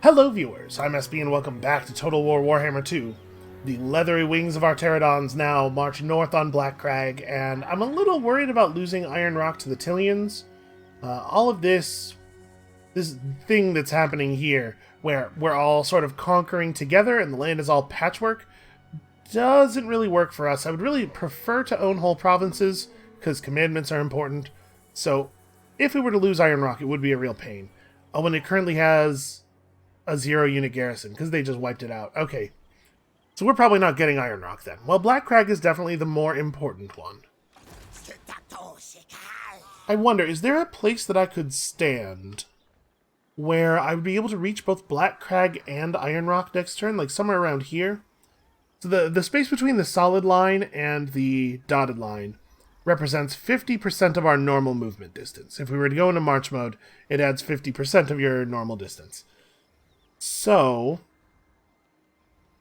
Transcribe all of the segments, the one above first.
Hello viewers, I'm SB and welcome back to Total War Warhammer 2. The leathery wings of our pterodons now march north on Black Crag, and I'm a little worried about losing Iron Rock to the Tillians. All of this thing that's happening here, where we're all sort of conquering together and the land is all patchwork, doesn't really work for us. I would really prefer to own whole provinces, because commandments are important. So, if we were to lose Iron Rock, it would be a real pain. When it currently has a 0-unit garrison, because they just wiped it out. Okay, so we're probably not getting Iron Rock then. Well, Black Crag is definitely the more important one. I wonder, is there a place that I could stand where I would be able to reach both Black Crag and Iron Rock next turn, like somewhere around here? So the space between the solid line and the dotted line represents 50% of our normal movement distance. If we were to go into March mode, it adds 50% of your normal distance. So,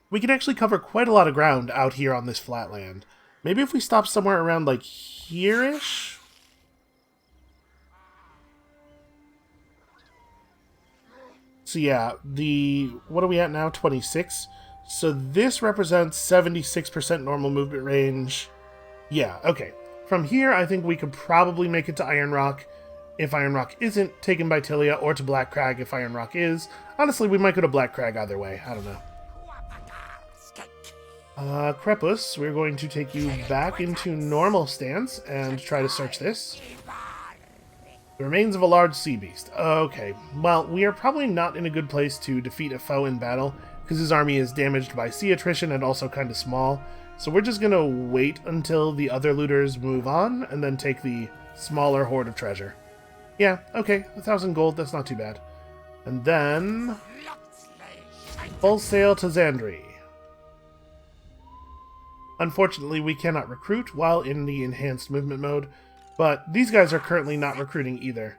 we can actually cover quite a lot of ground out here on this flat land. Maybe if we stop somewhere around, like, here-ish? So yeah, what are we at now? 26? So this represents 76% normal movement range. Yeah, okay. From here, I think we could probably make it to Iron Rock if Iron Rock isn't taken by Tilia, or to Black Crag if Iron Rock is. Honestly, we might go to Black Crag either way. I don't know. Krepus, we're going to take you back into normal stance and try to search this. The remains of a large sea beast. Okay, well, we are probably not in a good place to defeat a foe in battle, because his army is damaged by sea attrition and also kind of small. So we're just going to wait until the other looters move on, and then take the smaller hoard of treasure. Yeah, okay, 1,000 gold, that's not too bad. And then full sail to Zandri. Unfortunately, we cannot recruit while in the enhanced movement mode, but these guys are currently not recruiting either.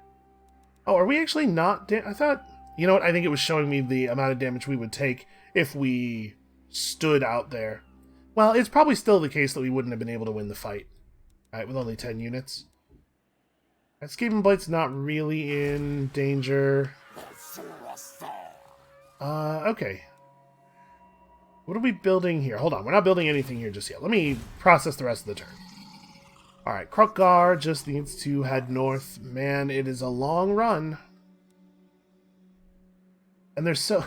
Oh, are we actually not? I thought, you know what, I think it was showing me the amount of damage we would take if we stood out there. Well, it's probably still the case that we wouldn't have been able to win the fight, right, with only 10 units. Skaven Blight's not really in danger. Okay. What are we building here? Hold on, we're not building anything here just yet. Let me process the rest of the turn. Alright, Krukgar just needs to head north. Man, it is a long run. And there's so...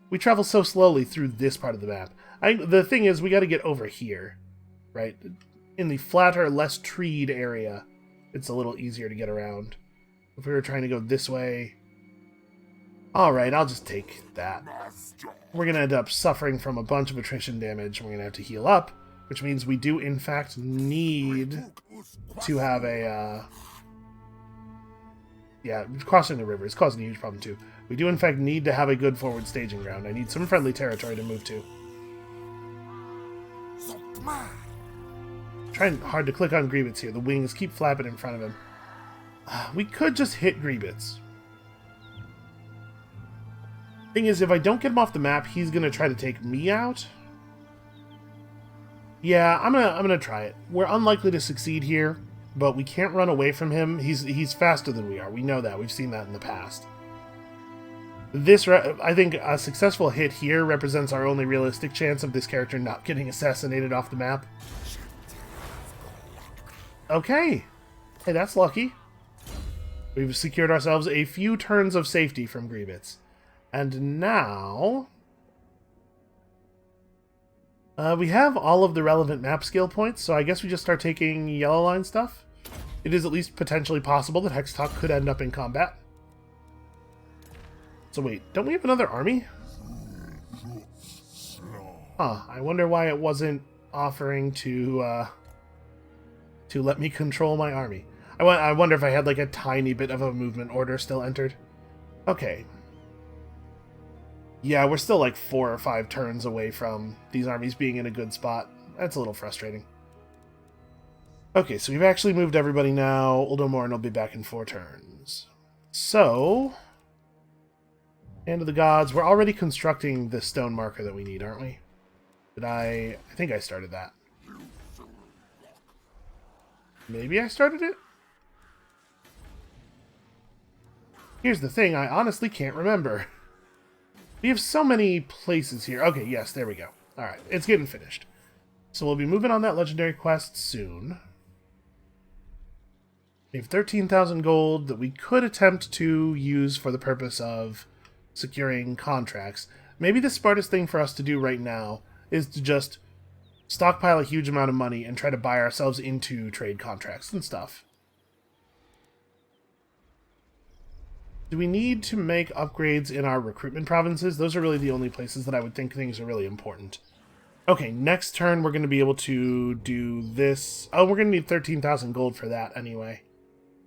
we travel so slowly through this part of the map. The thing is, we gotta get over here, right? In the flatter, less treed area, it's a little easier to get around. If we were trying to go this way... Alright, I'll just take that. We're going to end up suffering from a bunch of attrition damage. We're going to have to heal up, which means we do, in fact, need to have a... yeah, crossing the river is causing a huge problem, too. We do, in fact, need to have a good forward staging ground. I need some friendly territory to move to. Trying hard to click on Grievous here. The wings keep flapping in front of him. We could just hit Grievous. Thing is, if I don't get him off the map, he's gonna try to take me out. Yeah, I'm gonna try it. We're unlikely to succeed here, but we can't run away from him. He's faster than we are. We know that. We've seen that in the past. I think a successful hit here represents our only realistic chance of this character not getting assassinated off the map. Okay. Hey, that's lucky. We've secured ourselves a few turns of safety from Grievous. And now... we have all of the relevant map skill points, so I guess we just start taking yellow line stuff. It is at least potentially possible that Tiktaq'to could end up in combat. So wait, don't we have another army? Huh, I wonder why it wasn't offering to let me control my army. I wonder if I had like a tiny bit of a movement order still entered. Okay. Yeah, we're still like 4 or 5 turns away from these armies being in a good spot. That's a little frustrating. Okay, so we've actually moved everybody now. Uldomorn will be back in 4 turns. So... Hand of the Gods. We're already constructing the stone marker that we need, aren't we? I think I started that. Maybe I started it? Here's the thing, I honestly can't remember. We have so many places here. Okay, yes, there we go. Alright, it's getting finished. So we'll be moving on that legendary quest soon. We have 13,000 gold that we could attempt to use for the purpose of securing contracts. Maybe the smartest thing for us to do right now is to just stockpile a huge amount of money and try to buy ourselves into trade contracts and stuff. Do we need to make upgrades in our recruitment provinces? Those are really the only places that I would think things are really important. Okay, next turn we're going to be able to do this. Oh, we're going to need 13,000 gold for that anyway.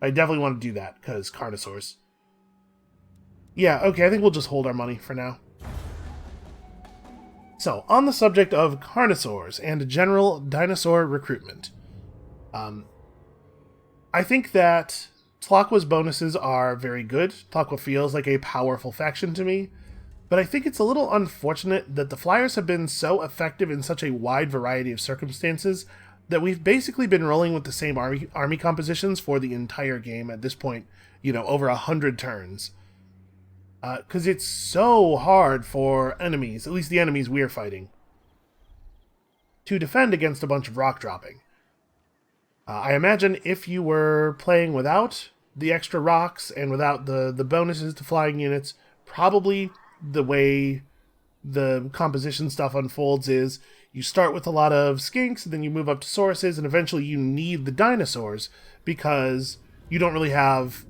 I definitely want to do that, because Carnosaurs. Yeah, okay, I think we'll just hold our money for now. So, on the subject of Carnosaurs and general dinosaur recruitment, I think that Tiktaq'to's bonuses are very good. Tiktaq'to feels like a powerful faction to me, but I think it's a little unfortunate that the Flyers have been so effective in such a wide variety of circumstances that we've basically been rolling with the same army compositions for the entire game at this point, you know, over 100 turns. Because it's so hard for enemies, at least the enemies we're fighting, to defend against a bunch of rock dropping. I imagine if you were playing without the extra rocks and without the bonuses to flying units, probably the way the composition stuff unfolds is you start with a lot of skinks, and then you move up to sources, and eventually you need the dinosaurs because you don't really have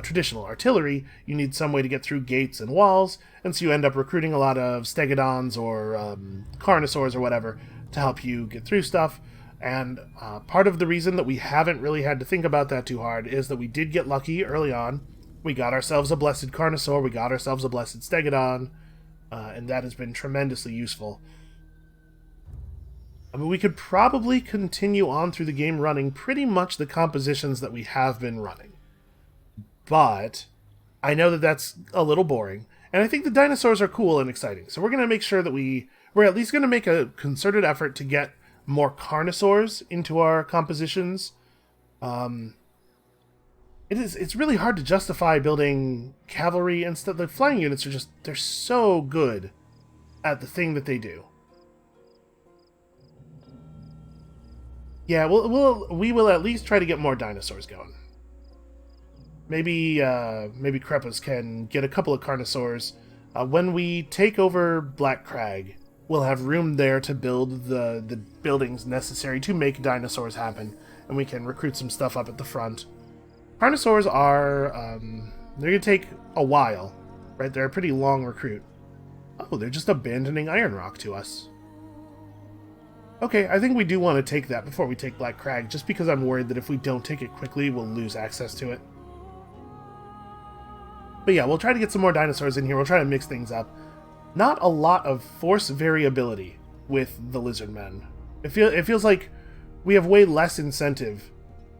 traditional artillery. You need some way to get through gates and walls, and so you end up recruiting a lot of stegodons or carnosaurs or whatever to help you get through stuff. And part of the reason that we haven't really had to think about that too hard is that we did get lucky early on. We got ourselves a blessed carnosaur, we got ourselves a blessed stegodon, and that has been tremendously useful. I mean, we could probably continue on through the game running pretty much the compositions that we have been running. But I know that that's a little boring, and I think the dinosaurs are cool and exciting. So we're going to make sure that we're at least going to make a concerted effort to get more carnosaurs into our compositions. It's really hard to justify building cavalry and stuff. The flying units are they're so good at the thing that they do. Yeah, we will at least try to get more dinosaurs going. Maybe Krepas can get a couple of carnosaurs. When we take over Black Crag, we'll have room there to build the buildings necessary to make dinosaurs happen, and we can recruit some stuff up at the front. Carnosaurs are, they're going to take a while, right? They're a pretty long recruit. Oh, they're just abandoning Iron Rock to us. Okay, I think we do want to take that before we take Black Crag, just because I'm worried that if we don't take it quickly, we'll lose access to it. But yeah, we'll try to get some more dinosaurs in here. We'll try to mix things up. Not a lot of force variability with the Lizardmen. It feels like we have way less incentive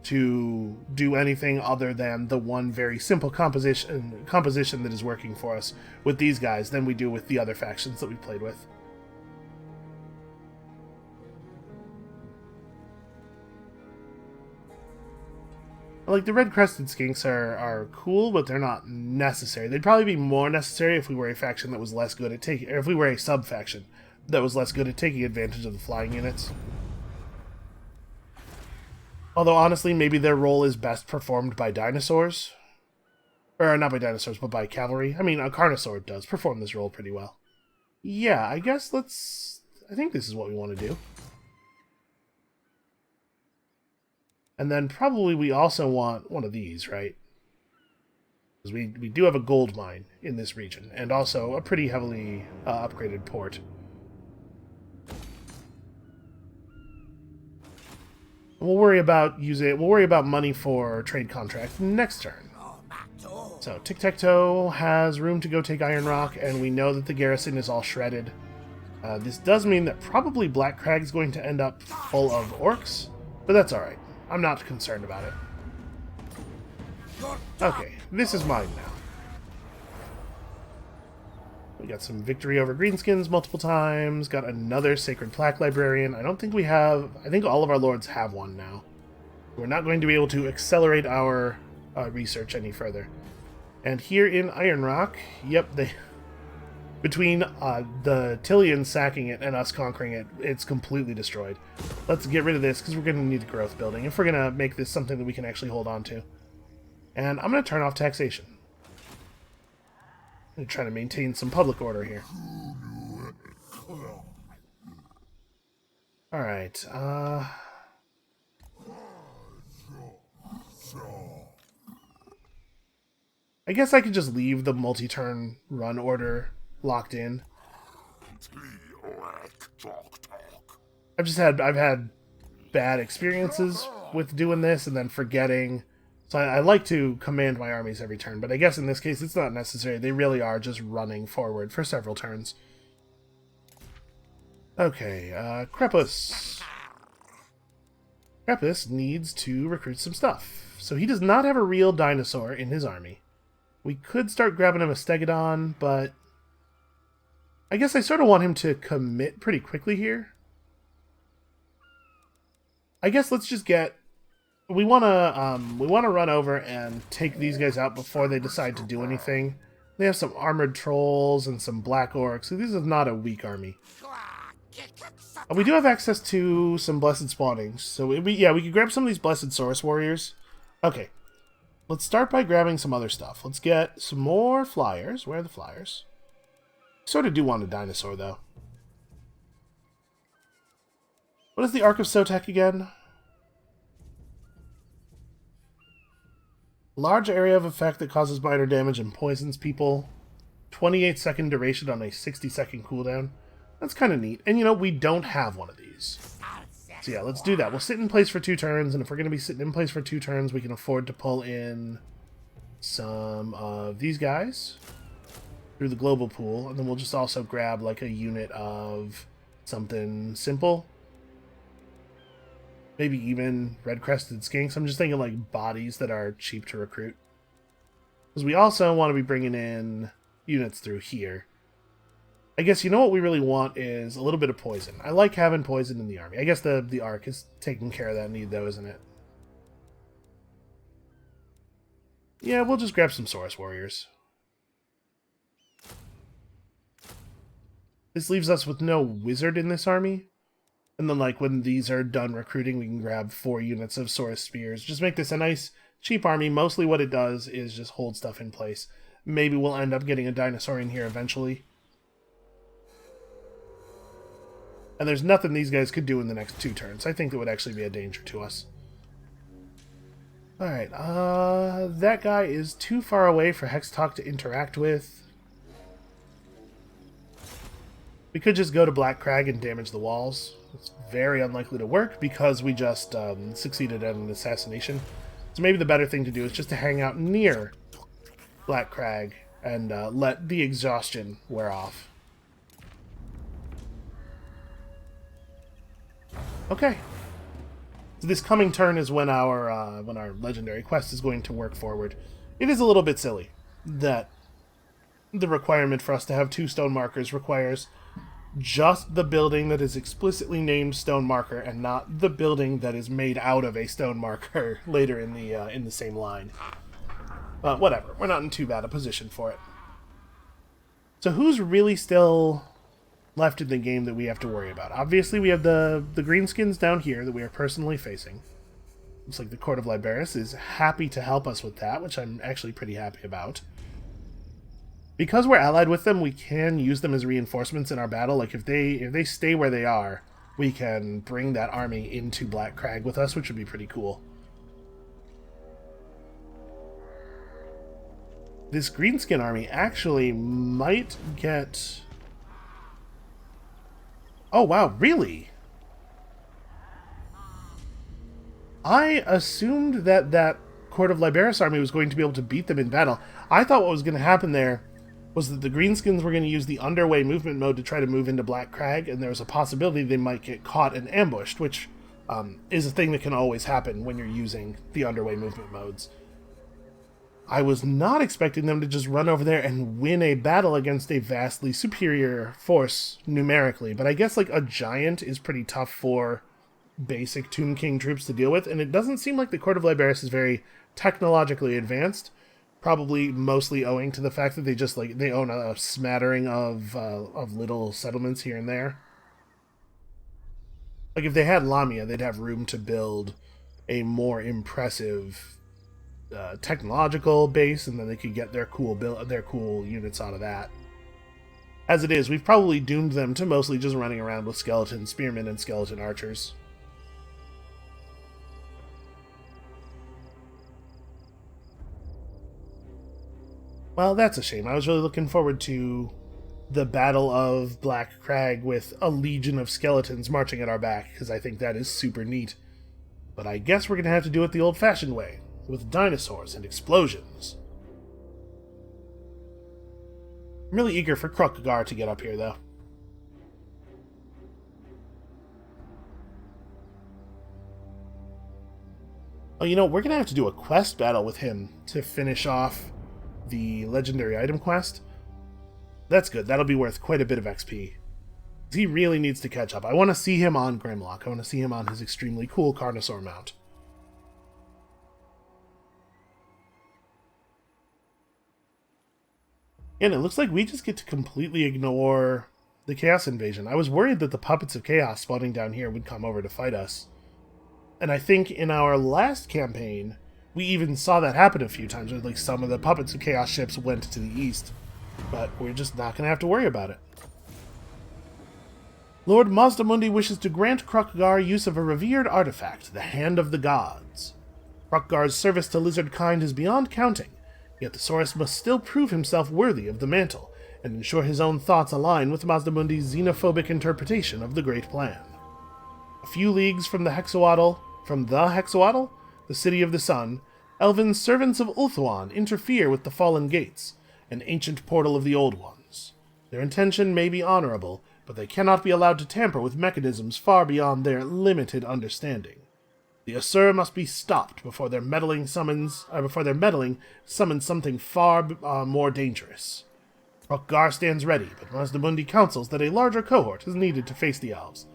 to do anything other than the one very simple composition that is working for us with these guys than we do with the other factions that we played with. Like, the red-crested skinks are cool, but they're not necessary. They'd probably be more necessary if we were a faction that was less good at taking... or if we were a sub-faction that was less good at taking advantage of the flying units. Although, honestly, maybe their role is best performed by dinosaurs. Or, not by dinosaurs, but by cavalry. I mean, a Carnosaur does perform this role pretty well. Yeah, I guess let's... I think this is what we want to do. And then probably we also want one of these, right? Because we do have a gold mine in this region, and also a pretty heavily upgraded port. We'll worry about money for trade contract next turn. So Tiktaq'to has room to go take Iron Rock, and we know that the garrison is all shredded. This does mean that probably Black Crag is going to end up full of orcs, but that's alright. I'm not concerned about it. Okay, this is mine now. We got some victory over greenskins multiple times, got another Sacred Plaque Librarian. I don't think we have... I think all of our lords have one now. We're not going to be able to accelerate our research any further. And here in Iron Rock, yep, Between the Tillians sacking it and us conquering it, it's completely destroyed. Let's get rid of this, because we're going to need the growth building, if we're going to make this something that we can actually hold on to. And I'm going to turn off taxation. I'm trying to maintain some public order here. Alright, I guess I could just leave the multi-turn run order locked in. I've had bad experiences with doing this and then forgetting. So I like to command my armies every turn, but I guess in this case it's not necessary. They really are just running forward for several turns. Okay, Krepus. Krepus needs to recruit some stuff. So he does not have a real dinosaur in his army. We could start grabbing him a Stegodon, but I guess I sort of want him to commit pretty quickly here. I guess let's just get... We want to run over and take these guys out before they decide to do anything. They have some armored trolls and some black orcs, so this is not a weak army. We do have access to some blessed spawnings, so we could grab some of these blessed Saurus warriors. Okay, let's start by grabbing some other stuff. Let's get some more flyers. Where are the flyers? Sort of do want a dinosaur, though. What is the Arc of Sotek again? Large area of effect that causes minor damage and poisons people. 28-second duration on a 60-second cooldown. That's kind of neat. And, you know, we don't have one of these. So yeah, let's do that. We'll sit in place for 2 turns, and if we're going to be sitting in place for 2 turns, we can afford to pull in some of these guys through the global pool, and then we'll just also grab, like, a unit of something simple. Maybe even red-crested skinks. I'm just thinking, like, bodies that are cheap to recruit. Because we also want to be bringing in units through here. I guess, you know what we really want is a little bit of poison. I like having poison in the army. I guess the Arc is taking care of that need, though, isn't it? Yeah, we'll just grab some Saurus warriors. This leaves us with no wizard in this army. And then, like, when these are done recruiting, we can grab 4 units of Saurus spears. Just make this a nice, cheap army. Mostly what it does is just hold stuff in place. Maybe we'll end up getting a dinosaur in here eventually. And there's nothing these guys could do in the next 2 turns. I think that would actually be a danger to us. Alright, that guy is too far away for Hextalk to interact with. We could just go to Black Crag and damage the walls. It's very unlikely to work because we just succeeded at an assassination. So maybe the better thing to do is just to hang out near Black Crag and let the exhaustion wear off. Okay. So this coming turn is when our legendary quest is going to work forward. It is a little bit silly that the requirement for us to have 2 stone markers requires just the building that is explicitly named stone marker and not the building that is made out of a stone marker later in the same line. But whatever, we're not in too bad a position for it. So who's really still left in the game that we have to worry about? Obviously we have the greenskins down here that we are personally facing. Looks like the Court of Liberis is happy to help us with that, which I'm actually pretty happy about. Because we're allied with them, we can use them as reinforcements in our battle. Like, if they stay where they are, we can bring that army into Black Crag with us, which would be pretty cool. This greenskin army actually might get... Oh, wow, really? I assumed that that Court of Liberis army was going to be able to beat them in battle. I thought what was going to happen there was that the greenskins were going to use the underway movement mode to try to move into Black Crag, and there was a possibility they might get caught and ambushed, which is a thing that can always happen when you're using the underway movement modes. I was not expecting them to just run over there and win a battle against a vastly superior force numerically, but I guess like a giant is pretty tough for basic Tomb King troops to deal with, and it doesn't seem like the Court of Liberis is very technologically advanced. Probably mostly owing to the fact that they just like they own a smattering of little settlements here and there. Like if they had Lamia, they'd have room to build a more impressive technological base, and then they could get their cool units out of that. As it is, we've probably doomed them to mostly just running around with skeleton spearmen and skeleton archers. Well, that's a shame. I was really looking forward to the Battle of Black Crag with a legion of skeletons marching at our back, because I think that is super neat. But I guess we're going to have to do it the old-fashioned way, with dinosaurs and explosions. I'm really eager for Krukgar to get up here, though. Oh, you know, we're going to have to do a quest battle with him to finish off the legendary item quest. That's good. That'll be worth quite a bit of XP. He really needs to catch up. I want to see him on Grimlock. I want to see him on his extremely cool Carnosaur mount. And it looks like we just get to completely ignore the Chaos Invasion. I was worried that the Puppets of Chaos spawning down here would come over to fight us. And I think in our last campaign, we even saw that happen a few times, where like some of the Puppets of Chaos ships went to the east. But we're just not going to have to worry about it. Lord Mazdamundi wishes to grant Krukgar use of a revered artifact, the Hand of the Gods. Krukgar's service to lizard kind is beyond counting, yet the Saurus must still prove himself worthy of the mantle, and ensure his own thoughts align with Mazdamundi's xenophobic interpretation of the Great Plan. A few leagues from the Hexawaddle, the City of the Sun, elven servants of Ulthuan interfere with the Fallen Gates, an ancient portal of the Old Ones. Their intention may be honorable, but they cannot be allowed to tamper with mechanisms far beyond their limited understanding. The Asur must be stopped before their meddling summons something far more dangerous. Krukgar stands ready, but Mazdamundi counsels that a larger cohort is needed to face the elves.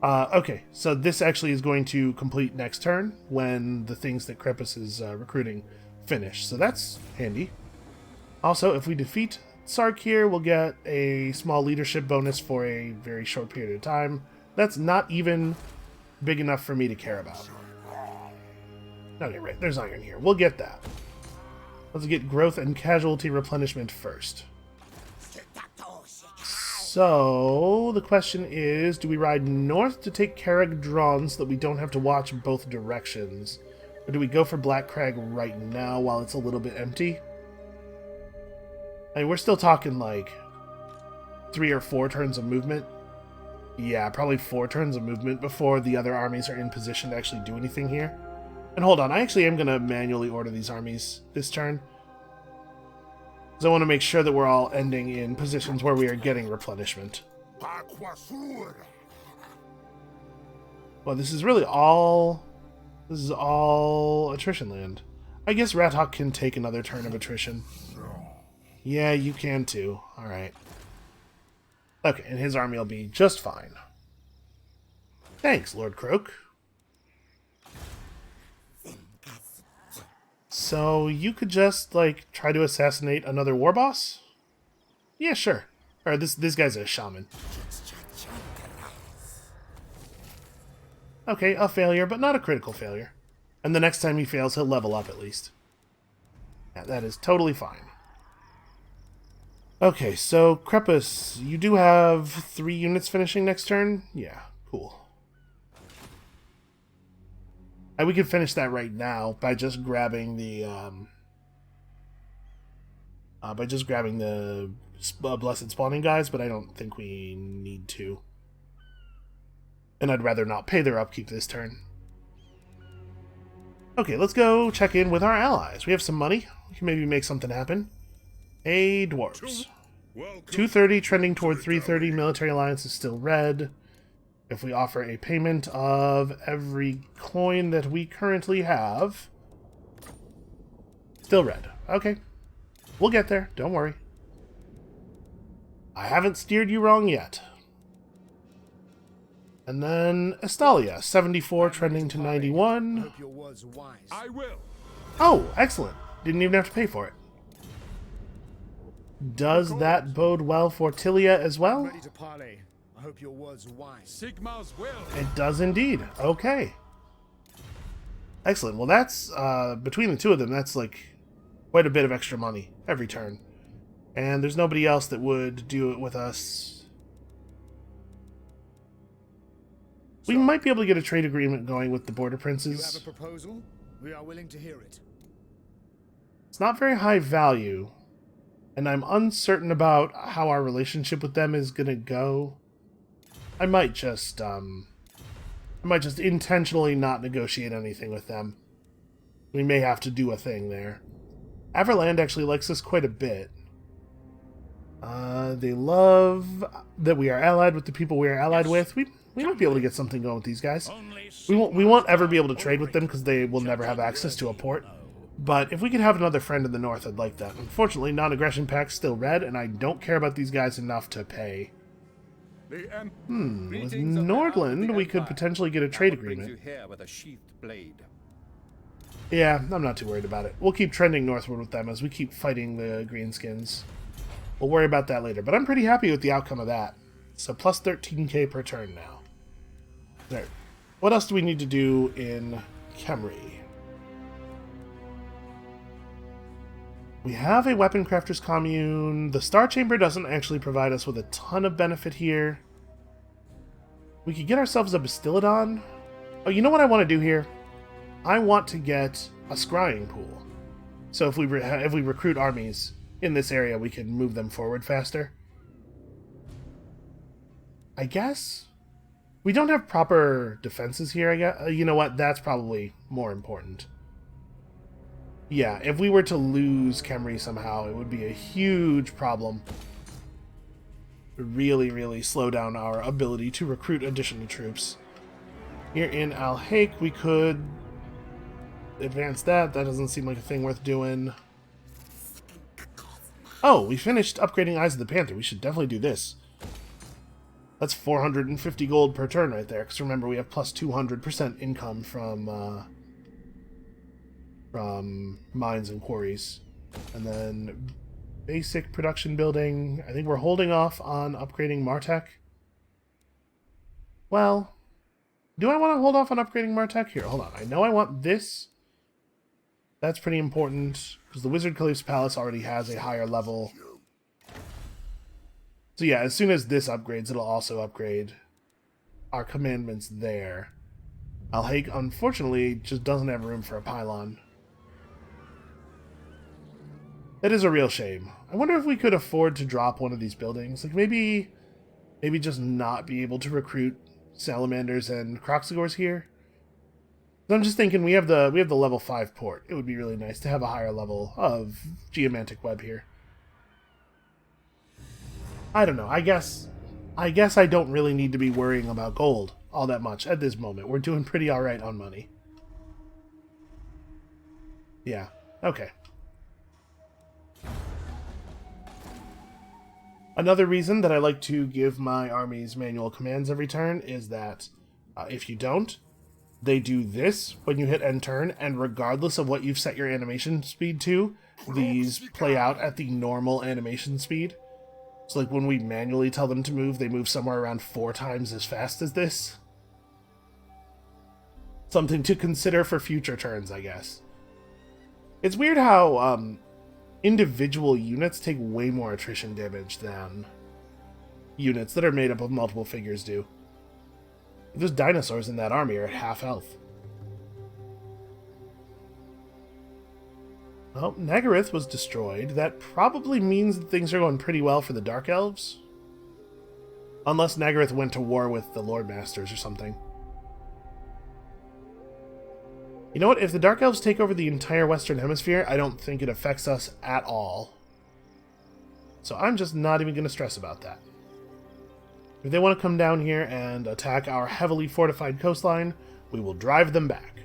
Okay, so this actually is going to complete next turn when the things that Krepus is recruiting finish, so that's handy. Also, if we defeat Sark here, we'll get a small leadership bonus for a very short period of time. That's not even big enough for me to care about. Okay, right, there's iron here. We'll get that. Let's get growth and casualty replenishment first. So, the question is, do we ride north to take Carreg Drawn so that we don't have to watch both directions? Or do we go for Black Crag right now while it's a little bit empty? I mean, we're still talking like 3 or 4 turns of movement. Yeah, probably 4 turns of movement before the other armies are in position to actually do anything here. And hold on, I actually am going to manually order these armies this turn. Because I want to make sure that we're all ending in positions where we are getting replenishment. Well, this is really all... This is all attrition land. I guess Rathawk can take another turn of attrition. Yeah, you can too. Alright. Okay, and his army will be just fine. Thanks, Lord Croak. So, you could just, like, try to assassinate another war boss? Yeah, sure. Or this guy's a shaman. Okay, a failure, but not a critical failure. And the next time he fails, he'll level up at least. Yeah, that is totally fine. Okay, so, Krepus, you do have 3 units finishing next turn? Yeah, cool. And we can finish that right now by just grabbing the, Blessed Spawning guys, but I don't think we need to. And I'd rather not pay their upkeep this turn. Okay, let's go check in with our allies. We have some money. We can maybe make something happen. Hey, dwarves. 230 trending toward 330. Military alliance is still red. If we offer a payment of every coin that we currently have, still red. Okay. We'll get there. Don't worry. I haven't steered you wrong yet. And then Estalia, 74 trending to 91. I will. Oh, excellent. Didn't even have to pay for it. Does that bode well for Tilia as well? Ready to parley. I hope your words are wise. Sigma's will. It does indeed. Okay. Excellent. Well, that's, between the two of them, that's like quite a bit of extra money every turn. And there's nobody else that would do it with us. We might be able to get a trade agreement going with the Border You have Princes. a proposal? We are willing to hear it. It's not very high value, and I'm uncertain about how our relationship with them is gonna go. I might just intentionally not negotiate anything with them. We may have to do a thing there. Everland actually likes us quite a bit. They love that we are allied with the people we are allied with. We might be able to get something going with these guys. We won't ever be able to trade with them because they will never have access to a port. But if we could have another friend in the north, I'd like that. Unfortunately, non-aggression pact's still red, and I don't care about these guys enough to pay. With Nordland, we could potentially get a trade agreement. Yeah, I'm not too worried about it. We'll keep trending northward with them as we keep fighting the Greenskins. We'll worry about that later, but I'm pretty happy with the outcome of that. So plus 13k per turn now. There. What else do we need to do in Khemri? We have a Weapon Crafters Commune. The Star Chamber doesn't actually provide us with a ton of benefit here. We could get ourselves a Bastillodon. Oh, you know what I want to do here? I want to get a scrying pool. So if we recruit armies in this area, we can move them forward faster. I guess we don't have proper defenses here. I guess you know what? That's probably more important. Yeah, if we were to lose Khemri somehow, it would be a huge problem. It would really, really slow down our ability to recruit additional troops. Here in Al-Haik, we could advance that. That doesn't seem like a thing worth doing. Oh, we finished upgrading Eyes of the Panther. We should definitely do this. That's 450 gold per turn right there, because remember, we have plus 200% income from mines and quarries. And then basic production building. I think we're holding off on upgrading Martek. Well, do I want to hold off on upgrading Martek? Here, hold on. I know I want this. That's pretty important, because the Wizard Caliph's Palace already has a higher level. So yeah, as soon as this upgrades, it'll also upgrade our commandments there. Al-Haik, unfortunately, just doesn't have room for a pylon. That is a real shame. I wonder if we could afford to drop one of these buildings. Like, maybe just not be able to recruit salamanders and Kroxigors here. I'm just thinking we have the level 5 port. It would be really nice to have a higher level of geomantic web here. I don't know. I guess I don't really need to be worrying about gold all that much at this moment. We're doing pretty alright on money. Yeah. Okay. Another reason that I like to give my armies manual commands every turn is that if you don't, they do this when you hit end turn, and regardless of what you've set your animation speed to, these play out at the normal animation speed. So like when we manually tell them to move, they move somewhere around 4 times as fast as this. Something to consider for future turns, I guess. It's weird how individual units take way more attrition damage than units that are made up of multiple figures do. Those dinosaurs in that army are at half health. Well, Nagaryth was destroyed. That probably means that things are going pretty well for the Dark Elves. Unless Nagaryth went to war with the Lord Masters or something. You know what? If the Dark Elves take over the entire Western Hemisphere, I don't think it affects us at all. So I'm just not even going to stress about that. If they want to come down here and attack our heavily fortified coastline, we will drive them back.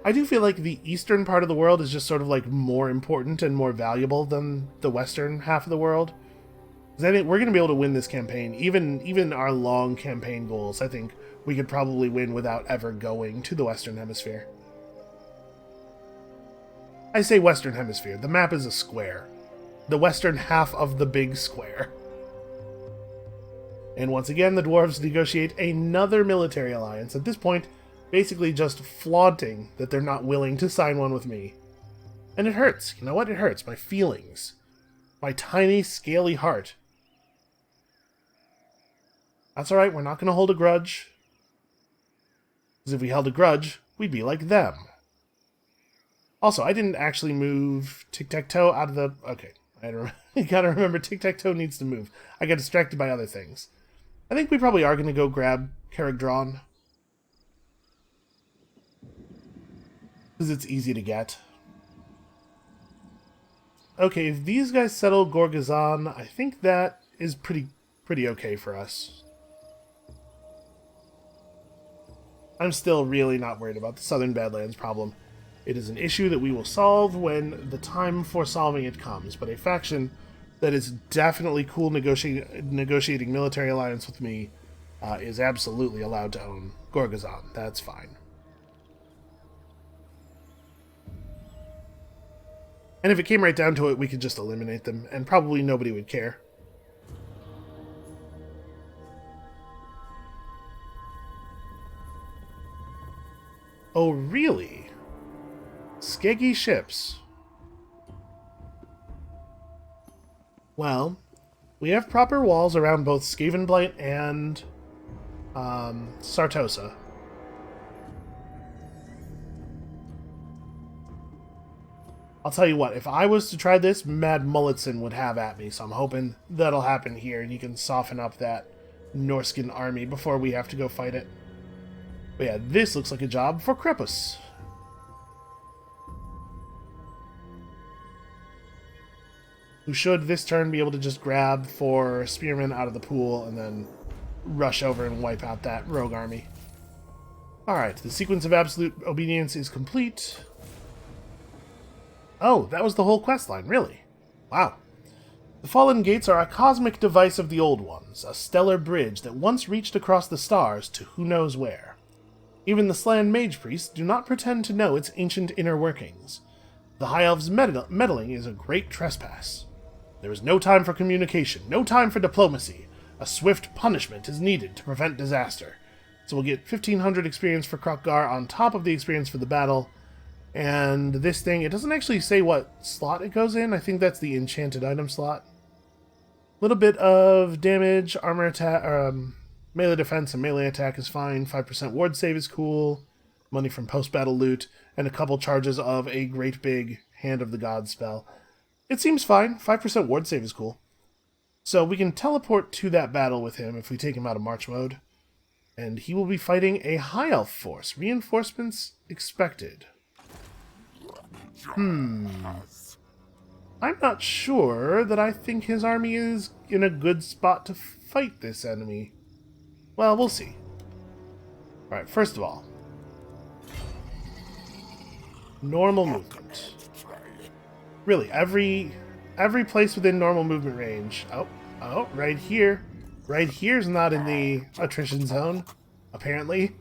I do feel like the eastern part of the world is just sort of like more important and more valuable than the western half of the world. Because I think we're going to be able to win this campaign. Even our long campaign goals, I think we could probably win without ever going to the Western Hemisphere. I say Western Hemisphere. The map is a square. The western half of the big square. And once again, the dwarves negotiate another military alliance, at this point basically just flaunting that they're not willing to sign one with me. And it hurts. You know what? It hurts. My feelings. My tiny, scaly heart. That's alright, we're not going to hold a grudge. Because if we held a grudge, we'd be like them. Also, I didn't actually move Tiktaq'to out of the... Okay, I gotta remember Tiktaq'to needs to move. I got distracted by other things. I think we probably are going to go grab Caragdron. Because it's easy to get. Okay, if these guys settle Gorgazan, I think that is pretty okay for us. I'm still really not worried about the Southern Badlands problem. It is an issue that we will solve when the time for solving it comes, but a faction that is definitely cool negotiating military alliance with me is absolutely allowed to own Gorgazan. That's fine. And if it came right down to it, we could just eliminate them, and probably nobody would care. Oh, really? Skeggy ships. Well, we have proper walls around both Skavenblight and Sartosa. I'll tell you what, if I was to try this, Mad Mulletson would have at me, so I'm hoping that'll happen here, and you can soften up that Norskin army before we have to go fight it. But yeah, this looks like a job for Krepus. Who should this turn be able to just grab 4 spearmen out of the pool and then rush over and wipe out that rogue army. Alright, the sequence of absolute obedience is complete. Oh, that was the whole questline, really? Wow. The Fallen Gates are a cosmic device of the Old Ones, a stellar bridge that once reached across the stars to who knows where. Even the Slan Mage Priests do not pretend to know its ancient inner workings. The High Elves' meddling is a great trespass. There is no time for communication, no time for diplomacy. A swift punishment is needed to prevent disaster. So we'll get 1500 experience for Krokgar on top of the experience for the battle. And this thing, it doesn't actually say what slot it goes in. I think that's the enchanted item slot. A little bit of damage, armor attack, melee defense and melee attack is fine. 5% ward save is cool. Money from post-battle loot. And a couple charges of a great big Hand of the Gods spell. It seems fine. 5% ward save is cool. So we can teleport to that battle with him if we take him out of March mode. And he will be fighting a High Elf force. Reinforcements expected. I'm not sure that I think his army is in a good spot to fight this enemy. Well, we'll see. Alright, first of all. Normal movement. Really, every place within normal movement range. Oh, right here. Right here's not in the attrition zone, apparently.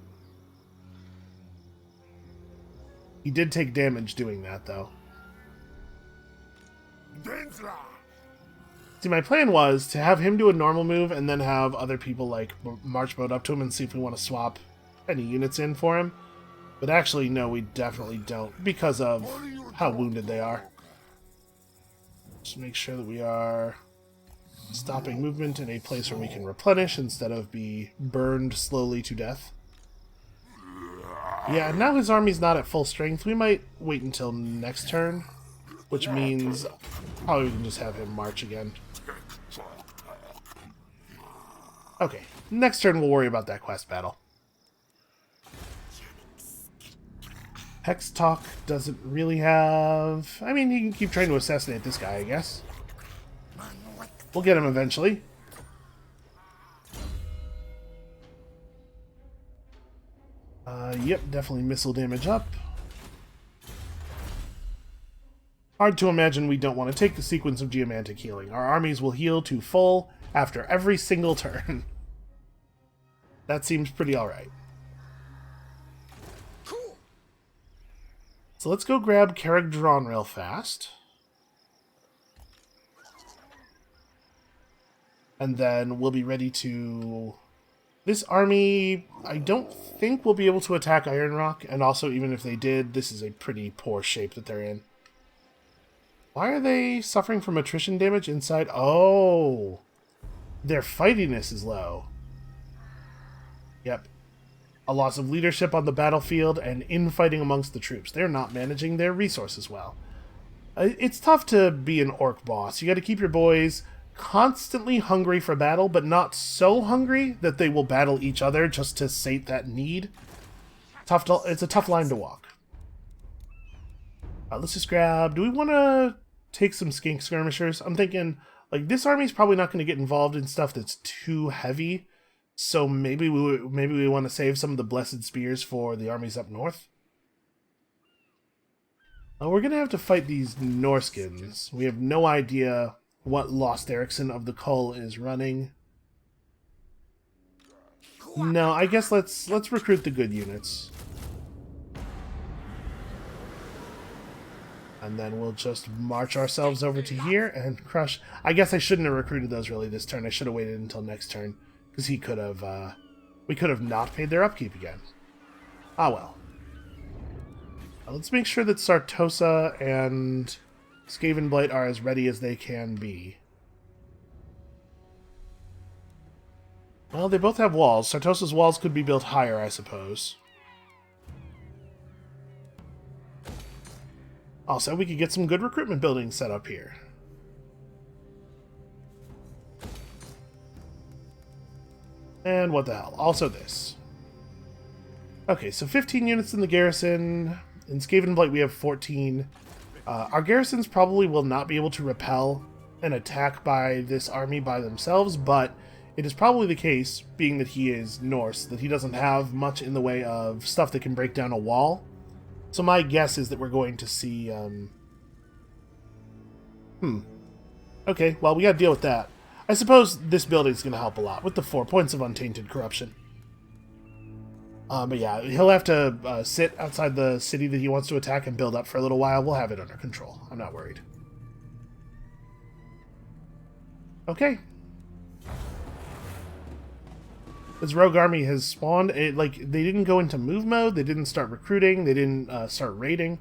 He did take damage doing that, though. See, my plan was to have him do a normal move and then have other people, like, march mode up to him and see if we want to swap any units in for him. But actually, no, we definitely don't, because of how wounded they are. Just make sure that we are stopping movement in a place where we can replenish instead of be burned slowly to death. Yeah, now his army's not at full strength. We might wait until next turn, which means probably we can just have him march again. Okay, next turn we'll worry about that quest battle. Hex Talk doesn't really have... I mean, he can keep trying to assassinate this guy, I guess. We'll get him eventually. Yep, definitely missile damage up. Hard to imagine we don't want to take the sequence of geomantic healing. Our armies will heal to full after every single turn. That seems pretty alright. So let's go grab Carrick Drawn real fast. And then we'll be ready to... This army, I don't think we'll be able to attack Iron Rock, and also even if they did, this is a pretty poor shape that they're in. Why are they suffering from attrition damage inside? Oh, their fightiness is low. Yep. A loss of leadership on the battlefield and infighting amongst the troops. They're not managing their resources well. It's tough to be an orc boss. You got to keep your boys constantly hungry for battle, but not so hungry that they will battle each other just to sate that need. It's a tough line to walk. Let's just grab... Do we want to take some skink skirmishers? I'm thinking, like, this army's probably not going to get involved in stuff that's too heavy, so maybe we want to save some of the blessed spears for the armies up north. We're going to have to fight these Norskins. We have no idea what Lost Ericsson of the Cull is running. No, I guess let's recruit the good units. And then we'll just march ourselves over to here and crush... I guess I shouldn't have recruited those really this turn. I should have waited until next turn. Because he could have... we could have not paid their upkeep again. Ah well. Let's make sure that Sartosa and Skavenblight are as ready as they can be. Well, they both have walls. Sartosa's walls could be built higher, I suppose. Also, we could get some good recruitment buildings set up here. And what the hell? Also this. Okay, so 15 units in the garrison. In Skavenblight we have 14. Our garrisons probably will not be able to repel an attack by this army by themselves, but it is probably the case, being that he is Norse, that he doesn't have much in the way of stuff that can break down a wall. So my guess is that we're going to see... Okay, well, we gotta deal with that. I suppose this building's gonna help a lot, with the 4 points of Untainted Corruption. But yeah, he'll have to sit outside the city that he wants to attack and build up for a little while. We'll have it under control. I'm not worried. Okay. This rogue army has spawned. They didn't go into move mode. They didn't start recruiting. They didn't start raiding.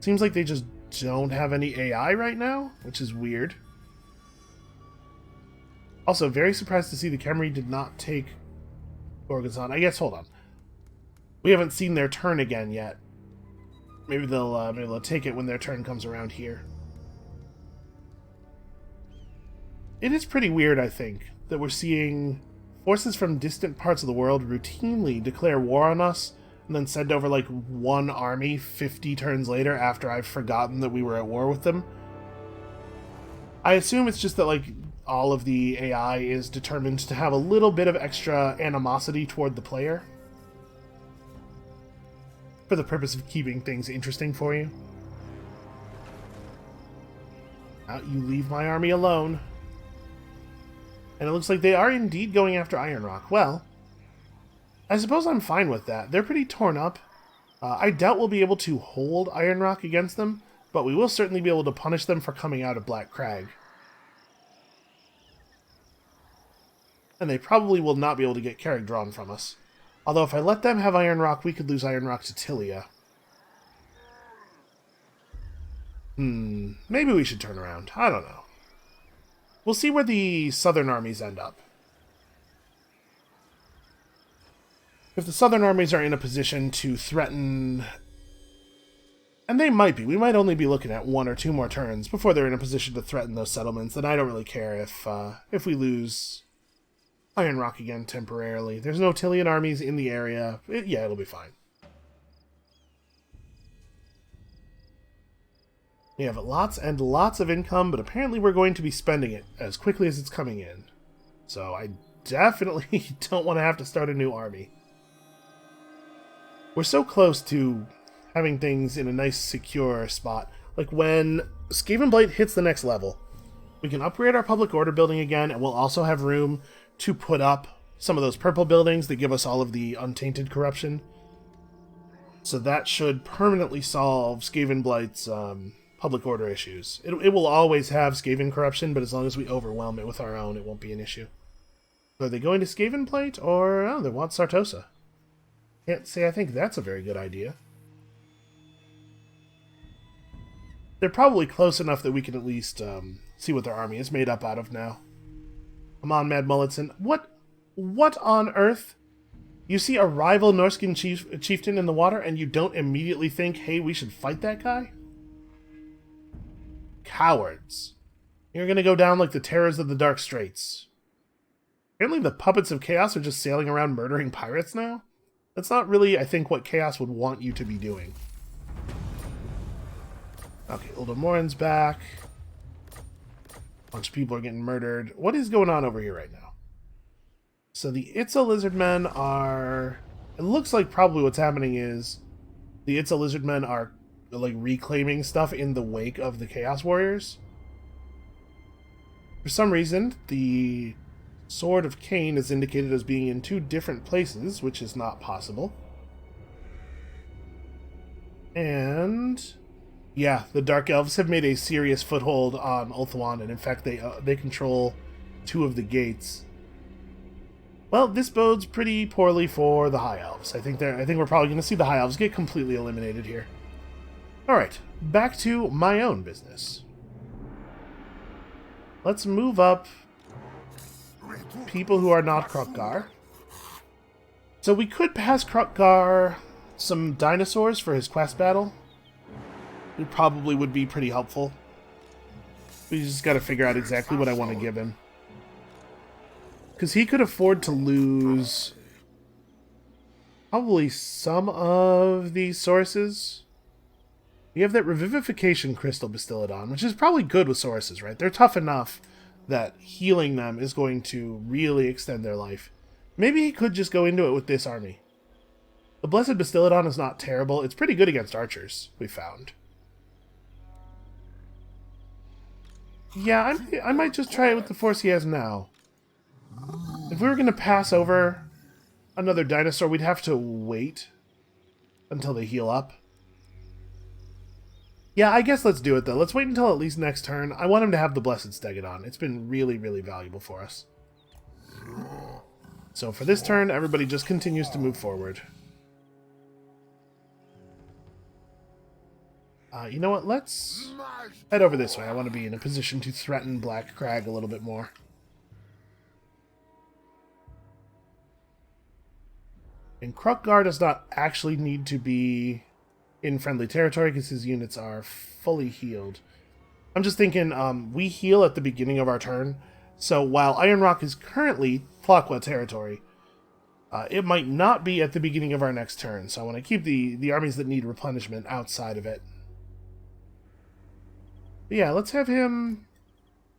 Seems like they just don't have any AI right now, which is weird. Also, very surprised to see the Khemri did not take Gorgonzon. I guess, hold on. We haven't seen their turn again yet. Maybe they'll take it when their turn comes around here. It is pretty weird, I think, that we're seeing forces from distant parts of the world routinely declare war on us and then send over, like, one army 50 turns later after I've forgotten that we were at war with them. I assume it's just that, like, all of the AI is determined to have a little bit of extra animosity toward the player, for the purpose of keeping things interesting for you. Now you leave my army alone. And it looks like they are indeed going after Iron Rock. Well, I suppose I'm fine with that. They're pretty torn up. I doubt we'll be able to hold Iron Rock against them, but we will certainly be able to punish them for coming out of Black Crag. And they probably will not be able to get Carrick Drawn from us. Although if I let them have Iron Rock, we could lose Iron Rock to Tilia. Maybe we should turn around. I don't know. We'll see where the southern armies end up. If the southern armies are in a position to threaten... And they might be. We might only be looking at 1 or 2 more turns before they're in a position to threaten those settlements. Then I don't really care if we lose Iron Rock again temporarily. There's no Tilian armies in the area. Yeah, it'll be fine. We have lots and lots of income, but apparently we're going to be spending it as quickly as it's coming in. So I definitely don't want to have to start a new army. We're so close to having things in a nice, secure spot. Like when Skavenblight hits the next level, we can upgrade our public order building again, and we'll also have room to put up some of those purple buildings that give us all of the untainted corruption. So that should permanently solve Skaven Blight's public order issues. It will always have Skaven corruption, but as long as we overwhelm it with our own, it won't be an issue. So are they going to Skaven Blight, or oh, they want Sartosa? Can't say I think that's a very good idea. They're probably close enough that we can at least see what their army is made up out of now. Come on, Mad Mulletson. What on earth? You see a rival Norskin chieftain in the water, and you don't immediately think, hey, we should fight that guy? Cowards. You're gonna go down like the terrors of the Dark Straits. Apparently the puppets of Chaos are just sailing around murdering pirates now? That's not really, I think, what Chaos would want you to be doing. Okay, Uldamorin's back. A bunch of people are getting murdered. What is going on over here right now? So the Itza Lizardmen are... It looks like probably what's happening is the Itza Lizardmen are like reclaiming stuff in the wake of the Chaos Warriors. For some reason, the Sword of Cain is indicated as being in 2 different places, which is not possible. And... yeah, the Dark Elves have made a serious foothold on Ulthuan, and in fact they control 2 of the gates. Well, this bodes pretty poorly for the High Elves. I think we're probably going to see the High Elves get completely eliminated here. Alright, back to my own business. Let's move up people who are not Krukgar. So we could pass Krukgar some dinosaurs for his quest battle. It probably would be pretty helpful. We just got to figure out exactly what I want to give him. Because he could afford to lose probably some of these sources. We have that Revivification Crystal Bastillodon, which is probably good with sources, right? They're tough enough that healing them is going to really extend their life. Maybe he could just go into it with this army. The Blessed Bastillodon is not terrible. It's pretty good against archers, we found. Yeah, I might just try it with the force he has now. If we were going to pass over another dinosaur, we'd have to wait until they heal up. Yeah, I guess let's do it, though. Let's wait until at least next turn. I want him to have the Blessed Stegodon. It's been really, really valuable for us. So for this turn, everybody just continues to move forward. You know what? Let's head over this way. I want to be in a position to threaten Black Crag a little bit more. And Krukgar does not actually need to be in friendly territory because his units are fully healed. I'm just thinking, we heal at the beginning of our turn, so while Iron Rock is currently Tlaqua territory, it might not be at the beginning of our next turn, so I want to keep the armies that need replenishment outside of it. But yeah, let's have him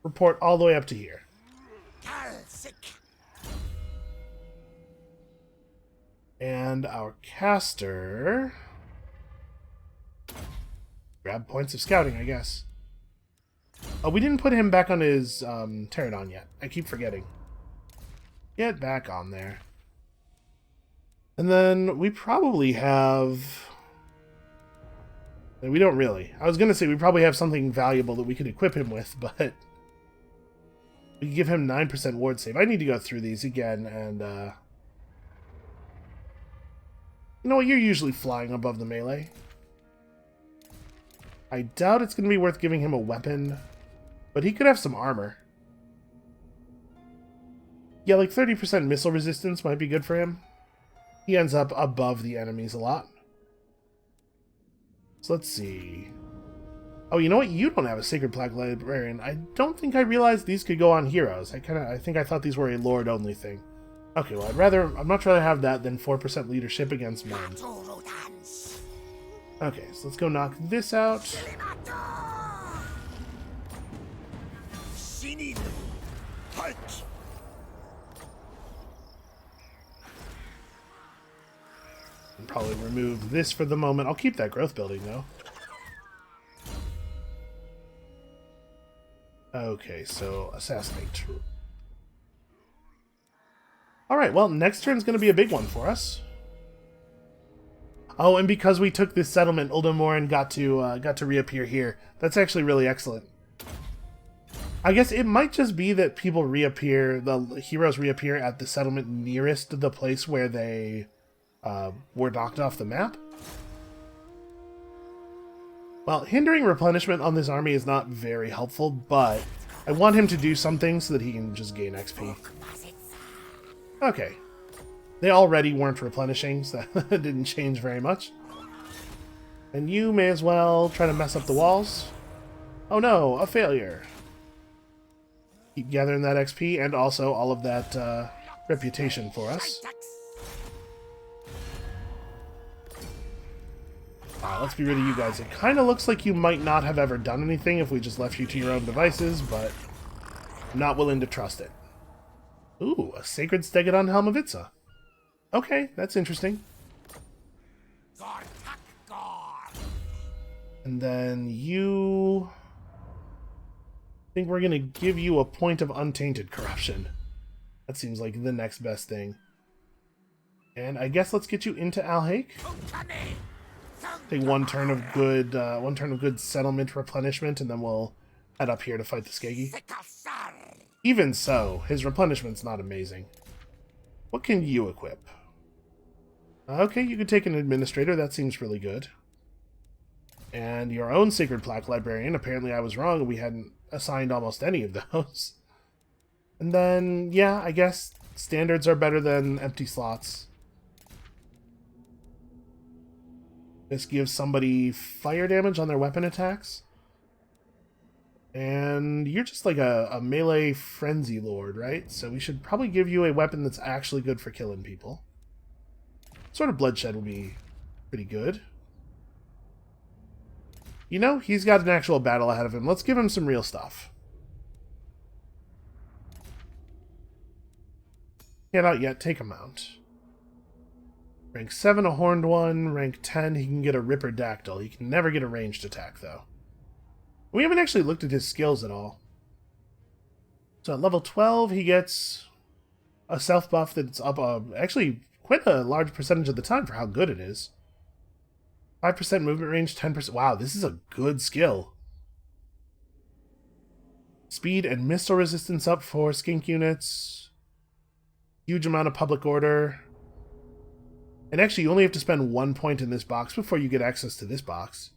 report all the way up to here. And our caster... grab points of scouting, I guess. Oh, we didn't put him back on his Pterodon yet. I keep forgetting. Get back on there. And then we probably have... we don't really. I was going to say we probably have something valuable that we could equip him with, but... we can give him 9% ward save. I need to go through these again, and... you know what? You're usually flying above the melee. I doubt it's going to be worth giving him a weapon, but he could have some armor. Yeah, like 30% missile resistance might be good for him. He ends up above the enemies a lot. So let's see. Oh, you know what? You don't have a Sacred Plague Librarian. I don't think I realized these could go on heroes. I think I thought these were a Lord-only thing. Okay, well, I'd much rather have that than 4% leadership against men. Okay, so let's go knock this out. And probably remove this for the moment. I'll keep that growth building, though. Okay, so assassinate. Alright, well, next turn's going to be a big one for us. Oh, and because we took this settlement, Uldamorin got to reappear here. That's actually really excellent. I guess it might just be that people reappear, the heroes reappear at the settlement nearest the place where they were knocked off the map. Well, hindering replenishment on this army is not very helpful, but I want him to do something so that he can just gain XP. Okay. They already weren't replenishing, so that didn't change very much. And you may as well try to mess up the walls. Oh no, a failure. Keep gathering that XP and also all of that reputation for us. Let's be rid of you guys. It kind of looks like you might not have ever done anything if we just left you to your own devices, but I'm not willing to trust it. Ooh, a Sacred Stegodon Helm of Itza. Okay, that's interesting. And then you... I think we're going to give you a point of Untainted Corruption. That seems like the next best thing. And I guess let's get you into Alhaik. Take one turn of good settlement replenishment, and then we'll head up here to fight the Skegi. Even so, his replenishment's not amazing. What can you equip? Okay, you could take an administrator. That seems really good. And your own Sacred Plaque Librarian. Apparently I was wrong. We hadn't assigned almost any of those. And then, yeah, I guess standards are better than empty slots. This gives somebody fire damage on their weapon attacks. And you're just like a melee frenzy lord, right? So we should probably give you a weapon that's actually good for killing people. Sort of bloodshed would be pretty good. You know, he's got an actual battle ahead of him. Let's give him some real stuff. Cannot yet take a mount. Rank 7, a horned one. Rank 10, he can get a Ripper Dactyl. He can never get a ranged attack, though. We haven't actually looked at his skills at all. So at level 12, he gets a self buff that's up actually quite a large percentage of the time for how good it is. 5% movement range, 10%. Wow, this is a good skill. Speed and missile resistance up for skink units. Huge amount of public order. And actually, you only have to spend 1 point in this box before you get access to this box.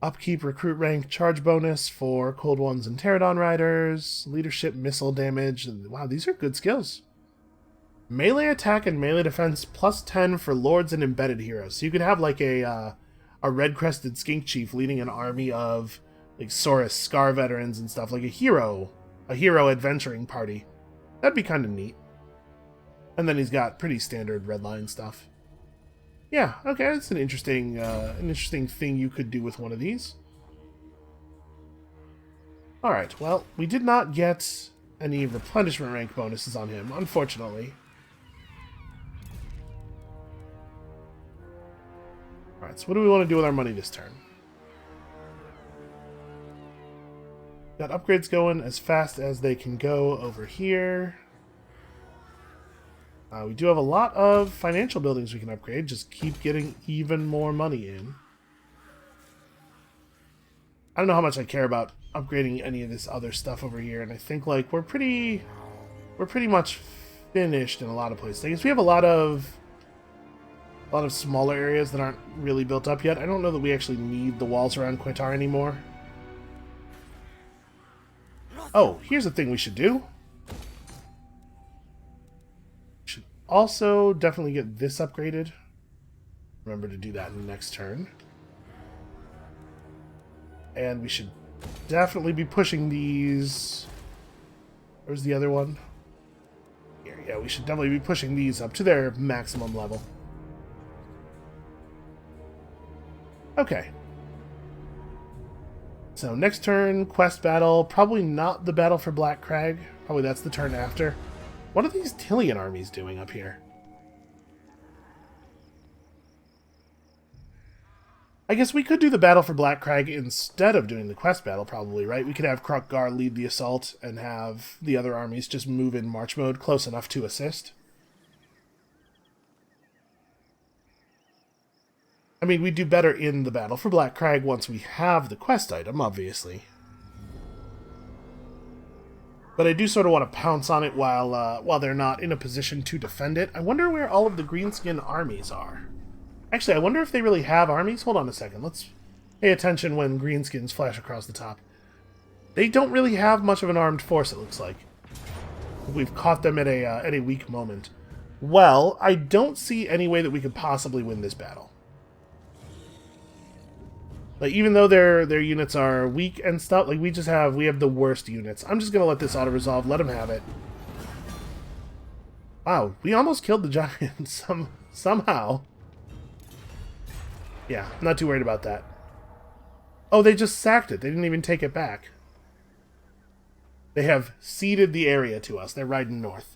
Upkeep, recruit rank, charge bonus for Cold Ones and Pterodon Riders. Leadership, missile damage. Wow, these are good skills. Melee attack and melee defense plus 10 for lords and embedded heroes. So you could have like a red-crested skink chief leading an army of like Saurus Scar veterans and stuff, like a hero adventuring party. That'd be kind of neat. And then he's got pretty standard redline stuff. Yeah, okay, that's an interesting thing you could do with one of these. Alright, well, we did not get any replenishment rank bonuses on him, unfortunately. Alright, so what do we want to do with our money this turn? Got upgrades going as fast as they can go over here. We do have a lot of financial buildings we can upgrade. Just keep getting even more money in. I don't know how much I care about upgrading any of this other stuff over here, and I think like we're pretty much finished in a lot of places. I guess we have a lot of smaller areas that aren't really built up yet. I don't know that we actually need the walls around Quentar anymore. Oh, here's a thing we should do. Also, definitely get this upgraded. Remember to do that in the next turn. And we should definitely be pushing these... Where's the other one? Here, yeah, we should definitely be pushing these up to their maximum level. Okay. So, next turn, quest battle. Probably not the battle for Black Crag. Probably that's the turn after. What are these Tillian armies doing up here? I guess we could do the battle for Black Crag instead of doing the quest battle, probably, right? We could have Krukgar lead the assault and have the other armies just move in march mode close enough to assist. I mean, we do better in the battle for Black Crag once we have the quest item, obviously. But I do sort of want to pounce on it while they're not in a position to defend it. I wonder where all of the greenskin armies are. Actually, I wonder if they really have armies. Hold on a second. Let's pay attention when greenskins flash across the top. They don't really have much of an armed force, it looks like. We've caught them at a weak moment. Well, I don't see any way that we could possibly win this battle. Like, even though their units are weak and stuff, like, we have the worst units. I'm just gonna let this auto-resolve, let them have it. Wow, we almost killed the giant somehow. Yeah, I'm not too worried about that. Oh, they just sacked it. They didn't even take it back. They have ceded the area to us. They're riding north.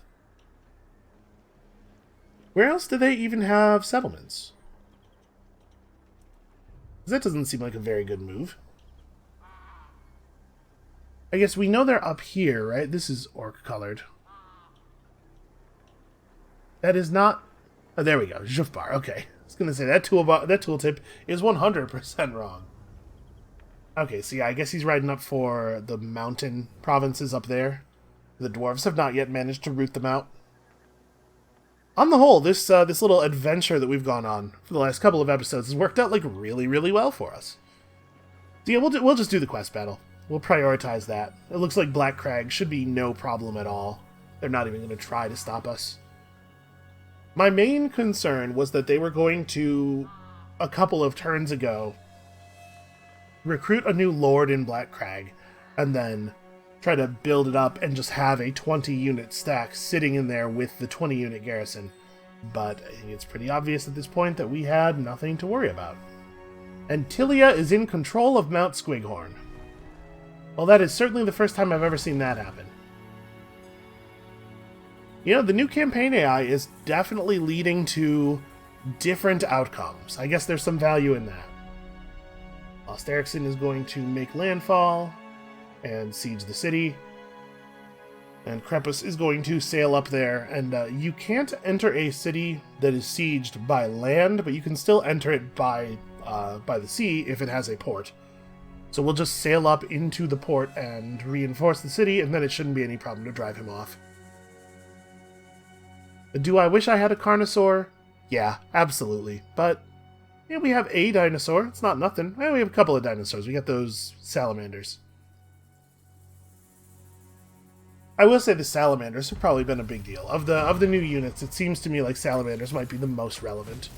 Where else do they even have settlements? That doesn't seem like a very good move. I guess we know they're up here, right? This is orc-colored. That is not... Oh, there we go. Jufbar. Okay. I was going to say, that tooltip is 100% wrong. Okay, so yeah, I guess he's riding up for the mountain provinces up there. The dwarves have not yet managed to root them out. On the whole, this little adventure that we've gone on for the last couple of episodes has worked out, like, really, really well for us. So yeah, we'll just do the quest battle. We'll prioritize that. It looks like Black Crag should be no problem at all. They're not even going to try to stop us. My main concern was that they were going to, a couple of turns ago, recruit a new lord in Black Crag, and then try to build it up and just have a 20-unit stack sitting in there with the 20-unit garrison. But I think it's pretty obvious at this point that we had nothing to worry about. Antilia is in control of Mount Squighorn. Well, that is certainly the first time I've ever seen that happen. You know, the new campaign AI is definitely leading to different outcomes. I guess there's some value in that. Lost Ericsson is going to make landfall and siege the city. And Krepus is going to sail up there. And you can't enter a city that is sieged by land, but you can still enter it by the sea if it has a port. So we'll just sail up into the port and reinforce the city, and then it shouldn't be any problem to drive him off. Do I wish I had a Carnosaur? Yeah, absolutely. But yeah, we have a dinosaur. It's not nothing. Well, we have a couple of dinosaurs. We got those salamanders. I will say the salamanders have probably been a big deal. Of the new units, it seems to me like salamanders might be the most relevant.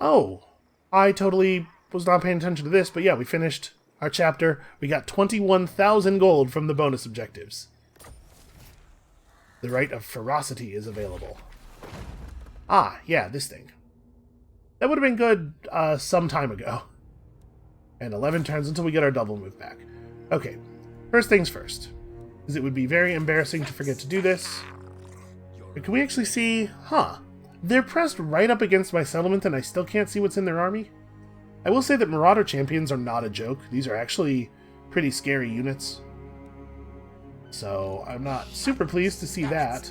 Oh, I totally was not paying attention to this, but yeah, we finished our chapter. We got 21,000 gold from the bonus objectives. The Rite of Ferocity is available. Ah, yeah, this thing. That would have been good some time ago. And 11 turns until we get our double move back. Okay, first things first. Because it would be very embarrassing to forget to do this. But can we actually see... Huh. They're pressed right up against my settlement and I still can't see what's in their army? I will say that Marauder Champions are not a joke. These are actually pretty scary units. So I'm not super pleased to see that.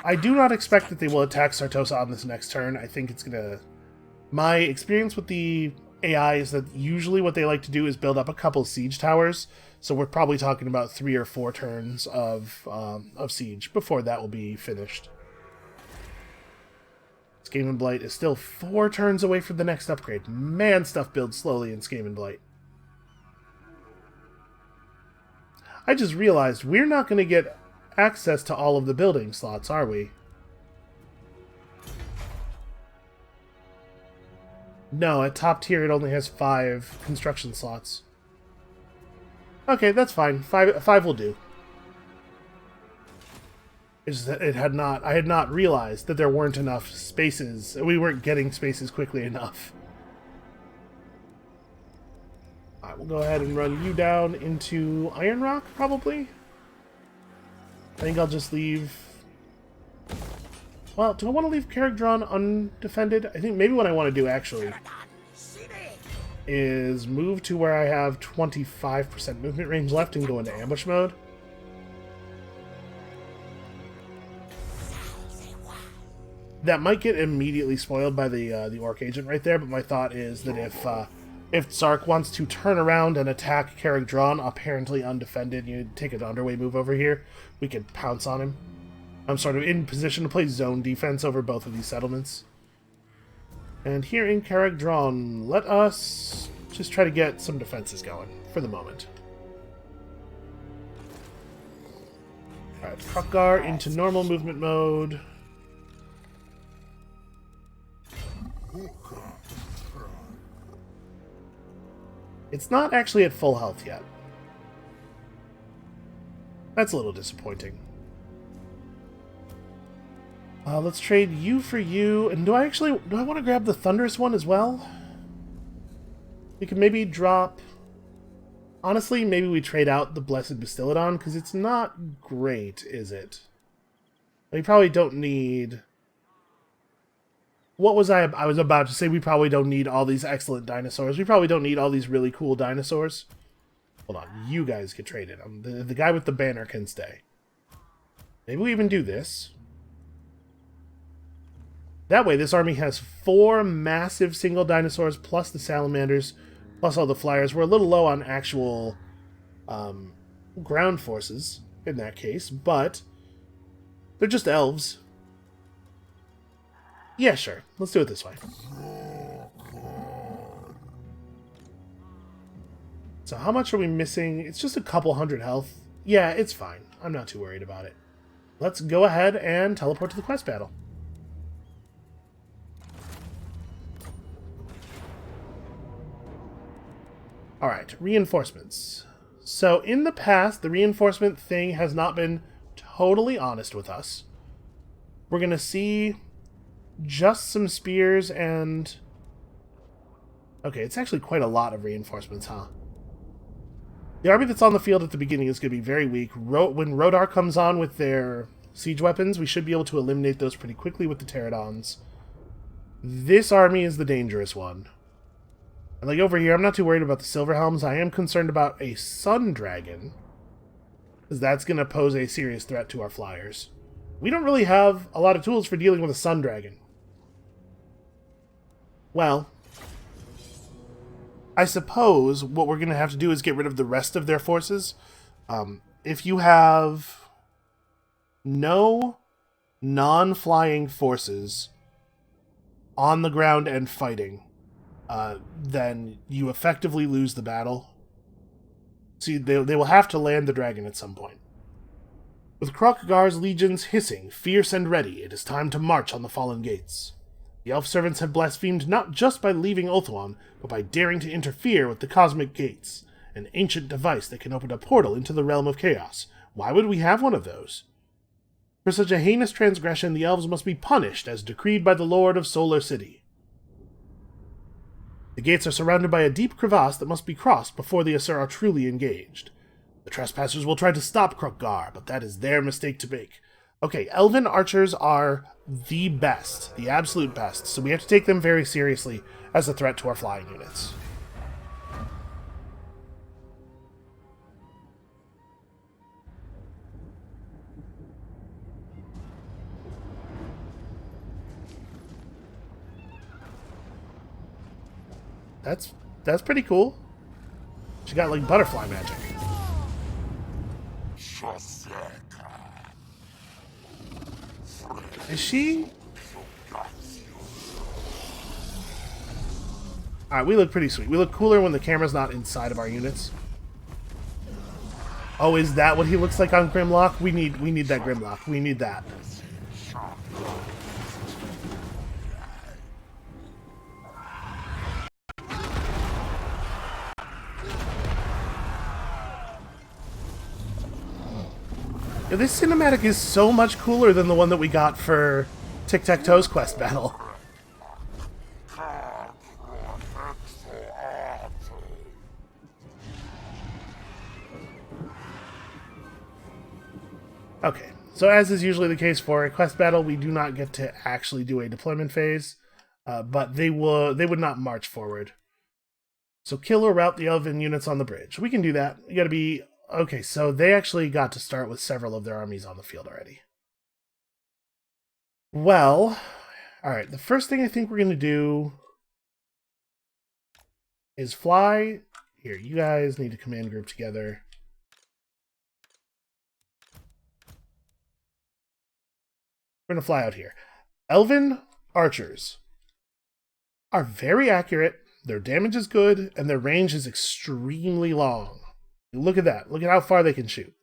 I do not expect that they will attack Sartosa on this next turn. I think it's gonna... My experience with the AI is that usually what they like to do is build up a couple siege towers. So we're probably talking about 3 or 4 turns of siege before that will be finished. Skaven Blight is still 4 turns away from the next upgrade. Man, stuff builds slowly in Skaven Blight. I just realized we're not going to get access to all of the building slots, are we? No, at top tier it only has 5 construction slots. Okay, that's fine. 5 will do. It's just that I had not realized that there weren't enough spaces. We weren't getting spaces quickly enough. Alright, we'll go ahead and run you down into Iron Rock, probably. I think I'll just leave... Well, do I want to leave Caragdron undefended? I think maybe what I want to do, actually, is move to where I have 25% movement range left and go into ambush mode. that might get immediately spoiled by the orc agent right there, but my thought is that if Zark wants to turn around and attack Carrick Drawn, apparently undefended, you take an underway move over here, we could pounce on him. I'm sort of in position to play zone defense over both of these settlements. And here in Carrick Drawn, let us just try to get some defenses going for the moment. Alright, Krukgar into normal movement mode. It's not actually at full health yet. That's a little disappointing. Let's trade you for you. And do I want to grab the Thunderous one as well? We could maybe drop... Honestly, maybe we trade out the Blessed Bastillodon, because it's not great, is it? We probably don't need... What was I was about to say? We probably don't need all these excellent dinosaurs. We probably don't need all these really cool dinosaurs. Hold on, you guys get traded. The guy with the banner can stay. Maybe we even do this. That way, this army has 4 massive single dinosaurs, plus the salamanders, plus all the flyers. We're a little low on actual ground forces in that case, but they're just elves. Yeah, sure. Let's do it this way. So how much are we missing? It's just a couple hundred health. Yeah, it's fine. I'm not too worried about it. Let's go ahead and teleport to the quest battle. Alright, reinforcements. So in the past, the reinforcement thing has not been totally honest with us. We're going to see just some spears and... Okay, it's actually quite a lot of reinforcements, huh? The army that's on the field at the beginning is going to be very weak. When Rodar comes on with their siege weapons, we should be able to eliminate those pretty quickly with the pterodons. This army is the dangerous one. And like over here, I'm not too worried about the Silverhelms. I am concerned about a Sun Dragon, because that's going to pose a serious threat to our flyers. We don't really have a lot of tools for dealing with a Sun Dragon. Well, I suppose what we're going to have to do is get rid of the rest of their forces. If you have no non-flying forces on the ground and fighting, then you effectively lose the battle. See, they will have to land the dragon at some point. With Krukgar's legions hissing, fierce and ready, it is time to march on the fallen gates. The elf servants have blasphemed not just by leaving Ulthuan, but by daring to interfere with the cosmic gates, an ancient device that can open a portal into the realm of chaos. Why would we have one of those? For such a heinous transgression, the elves must be punished as decreed by the Lord of Solar City. The gates are surrounded by a deep crevasse that must be crossed before the Asur are truly engaged. The trespassers will try to stop Krukgar, but that is their mistake to make. Okay, elven archers are the best, the absolute best, so we have to take them very seriously as a threat to our flying units. That's pretty cool. She got like butterfly magic. Is she? Alright, we look pretty sweet. We look cooler when the camera's not inside of our units. Oh, is that what he looks like on Grimlock? We need that Grimlock. We need that. Yeah, this cinematic is so much cooler than the one that we got for Tiktaq'to's quest battle. Okay, so as is usually the case for a quest battle, we do not get to actually do a deployment phase, but they would not march forward. So kill or rout the elven units on the bridge. We can do that. You gotta be... Okay, so they actually got to start with several of their armies on the field already. Well, Alright, the first thing I think we're going to do is fly. Here, you guys need to command group together. We're going to fly out here. Elven archers are very accurate, their damage is good, and their range is extremely long. Look at that. Look at how far they can shoot.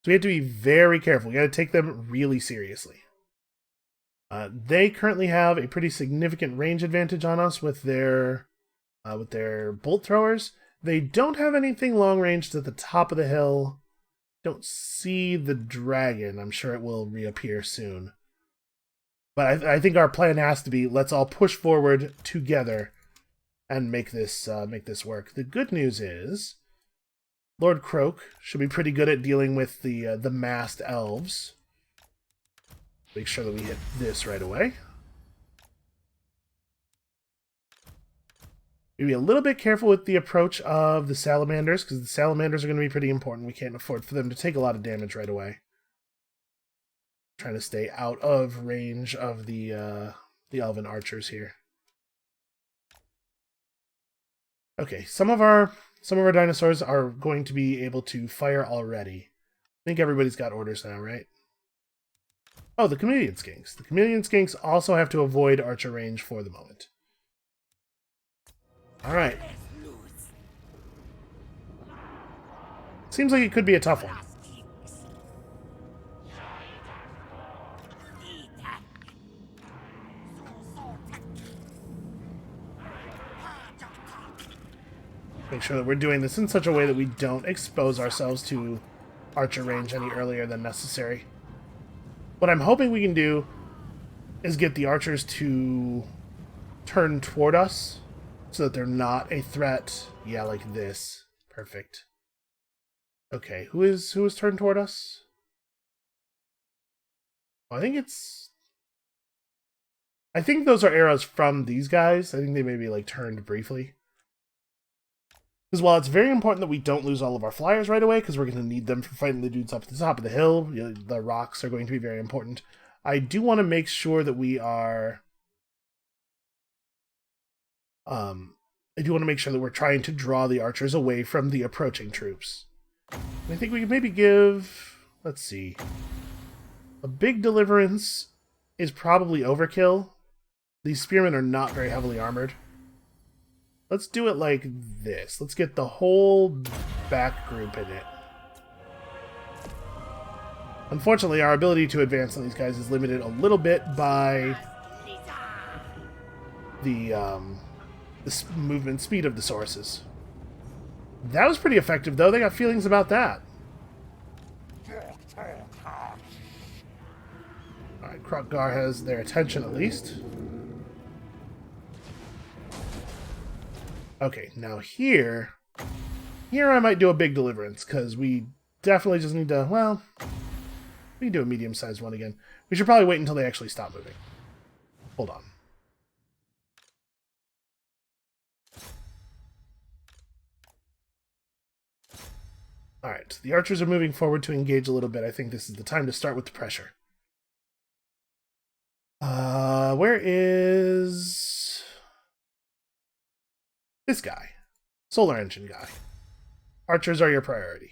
So we have to be very careful. We got to take them really seriously. They currently have a pretty significant range advantage on us with their bolt throwers. They don't have anything long ranged at the top of the hill. Don't see the dragon. I'm sure it will reappear soon. But I think our plan has to be, let's all push forward together and make this work. The good news is Lord Croak should be pretty good at dealing with the masked elves. Make sure that we hit this right away. Maybe a little bit careful with the approach of the salamanders, because the salamanders are going to be pretty important. We can't afford for them to take a lot of damage right away. Trying to stay out of range of the elven archers here. Okay, some of our dinosaurs are going to be able to fire already. I think everybody's got orders now, right? Oh, the chameleon skinks. The chameleon skinks also have to avoid archer range for the moment. Alright. Seems like it could be a tough one. Make sure that we're doing this in such a way that we don't expose ourselves to archer range any earlier than necessary. What I'm hoping we can do is get the archers to turn toward us so that they're not a threat. Yeah, like this. Perfect. Okay, who is turned toward us? Oh, I think those are arrows from these guys. I think they may be like turned briefly. Because while it's very important that we don't lose all of our flyers right away, because we're going to need them for fighting the dudes up at the top of the hill, you know, the rocks are going to be very important. I do want to make sure that we are... I do want to make sure that we're trying to draw the archers away from the approaching troops. And I think we could maybe give... Let's see. A big deliverance is probably overkill. These spearmen are not very heavily armored. Let's do it like this. Let's get the whole back group in it. Unfortunately, our ability to advance on these guys is limited a little bit by the movement speed of the sources. That was pretty effective, though. They got feelings about that. Alright, Krokgar has their attention at least. Okay, now here I might do a big deliverance, because we definitely just need to, well, we can do a medium-sized one again. We should probably wait until they actually stop moving. Hold on. Alright, the archers are moving forward to engage a little bit. I think this is the time to start with the pressure. Where is... this guy. Solar engine guy. Archers are your priority.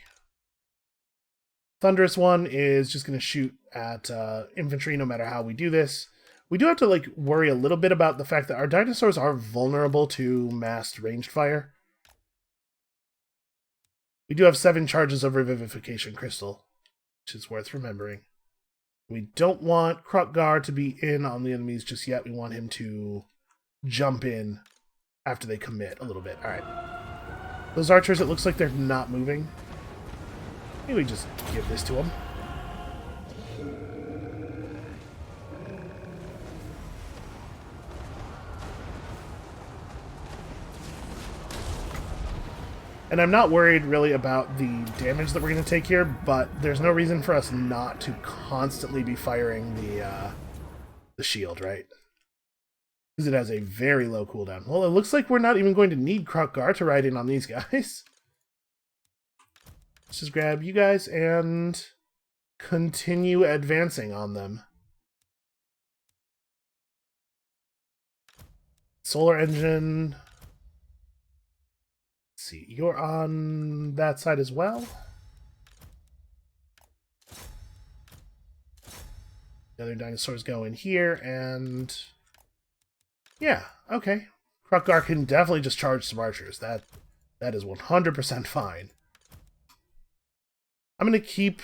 Thunderous one is just going to shoot at infantry no matter how we do this. We do have to like worry a little bit about the fact that our dinosaurs are vulnerable to massed ranged fire. We do have 7 charges of Revivification Crystal, which is worth remembering. We don't want Krokgar to be in on the enemies just yet. We want him to jump in after they commit a little bit. Alright. Those archers, it looks like they're not moving. Maybe we just give this to them. And I'm not worried really about the damage that we're going to take here, but there's no reason for us not to constantly be firing the shield, right? Because it has a very low cooldown. Well, it looks like we're not even going to need Krokgar to ride in on these guys. Let's just grab you guys and continue advancing on them. solar engine. Let's see, you're on that side as well. The other dinosaurs go in here, and yeah, okay. Krukgar can definitely just charge some archers. That is 100% fine. I'm going to keep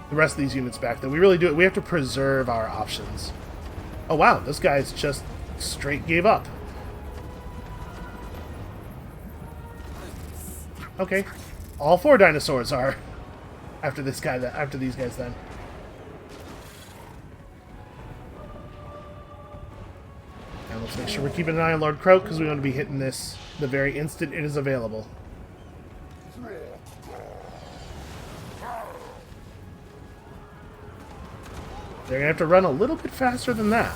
the rest of these units back, though. We really do it. We have to preserve our options. Oh, wow. Those guys just straight gave up. Okay. All 4 dinosaurs are after this guy. After these guys, then. And let's make sure we're keeping an eye on Lord Croak, because we want to be hitting this the very instant it is available. They're going to have to run a little bit faster than that.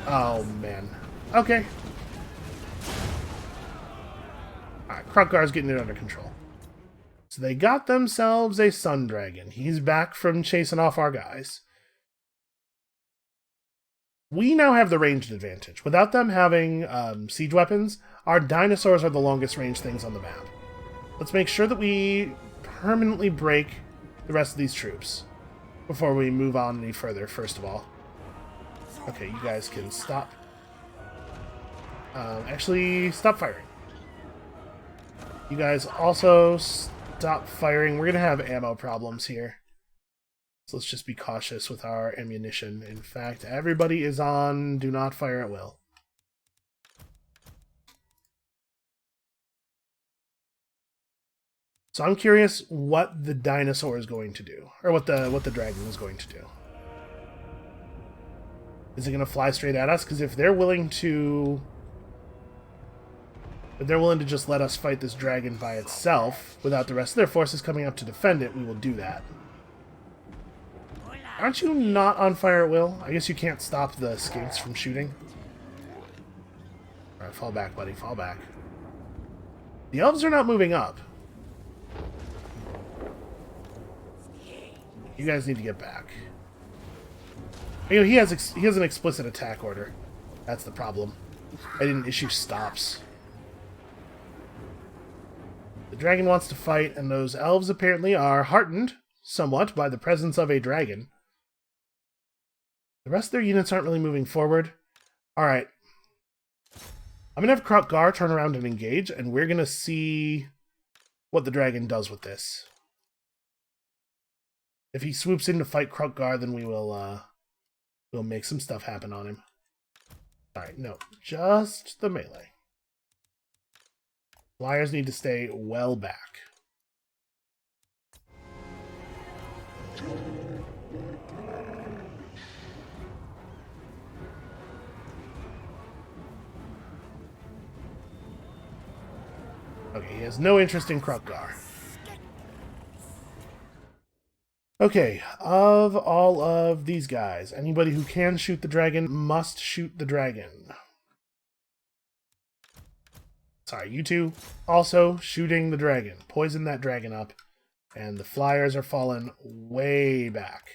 Oh, man. Okay. Alright, Krukgar's getting it under control. So they got themselves a Sun Dragon. He's back from chasing off our guys. We now have the ranged advantage. Without them having siege weapons, our dinosaurs are the longest range things on the map. Let's make sure that we permanently break the rest of these troops before we move on any further, first of all. Okay, you guys can stop. Actually, stop firing. You guys also stop firing. We're going to have ammo problems here. So let's just be cautious with our ammunition. In fact, everybody is on do not fire at will. So I'm curious what the dinosaur is going to do, or what the dragon is going to do. Is it going to fly straight at us? Because if they're willing to just let us fight this dragon by itself without the rest of their forces coming up to defend it, we will do that. Aren't you not on fire at will? I guess you can't stop the skinks from shooting. Alright, fall back, buddy. Fall back. The elves are not moving up. You guys need to get back. You know, he has an explicit attack order. That's the problem. I didn't issue stops. The dragon wants to fight, and those elves apparently are heartened somewhat by the presence of a dragon. The rest of their units aren't really moving forward. Alright. I'm going to have Krukgar turn around and engage, and we're going to see what the dragon does with this. If he swoops in to fight Krukgar, then we'll make some stuff happen on him. Alright, no. Just the melee. Flyers need to stay well back. Okay, he has no interest in Krukgar. Okay, of all of these guys, anybody who can shoot the dragon must shoot the dragon. Sorry, you two also shooting the dragon. Poison that dragon up. And the flyers are falling way back.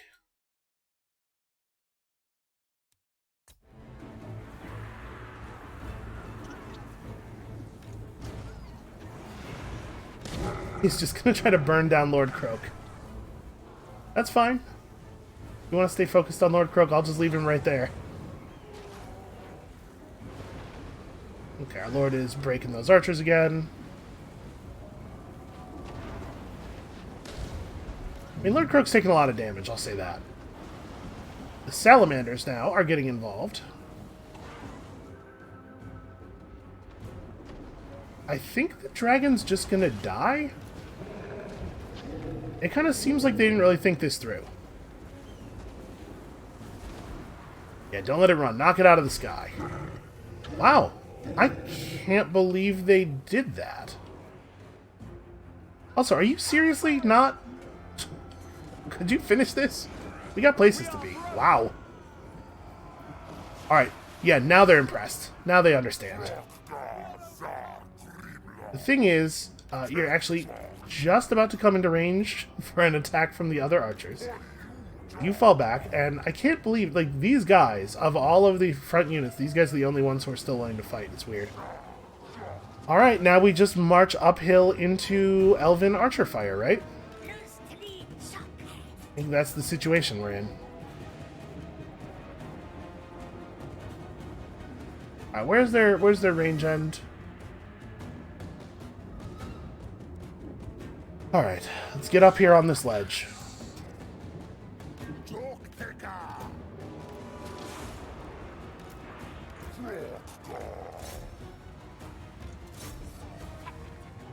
He's just going to try to burn down Lord Croak. That's fine. If you want to stay focused on Lord Croak, I'll just leave him right there. Okay, our Lord is breaking those archers again. I mean, Lord Croak's taking a lot of damage, I'll say that. The salamanders now are getting involved. I think the dragon's just gonna die. It kind of seems like they didn't really think this through. Yeah, don't let it run. Knock it out of the sky. Wow. I can't believe they did that. Also, are you seriously not... Could you finish this? We got places to be. Wow. Alright. Yeah, now they're impressed. Now they understand. The thing is, you're actually just about to come into range for an attack from the other archers. you fall back, and I can't believe, like, these guys, of all of the front units, these guys are the only ones who are still willing to fight. It's weird. Alright, now we just march uphill into Elven Archer Fire, right? I think that's the situation we're in. Alright, where's their range end? Alright, let's get up here on this ledge.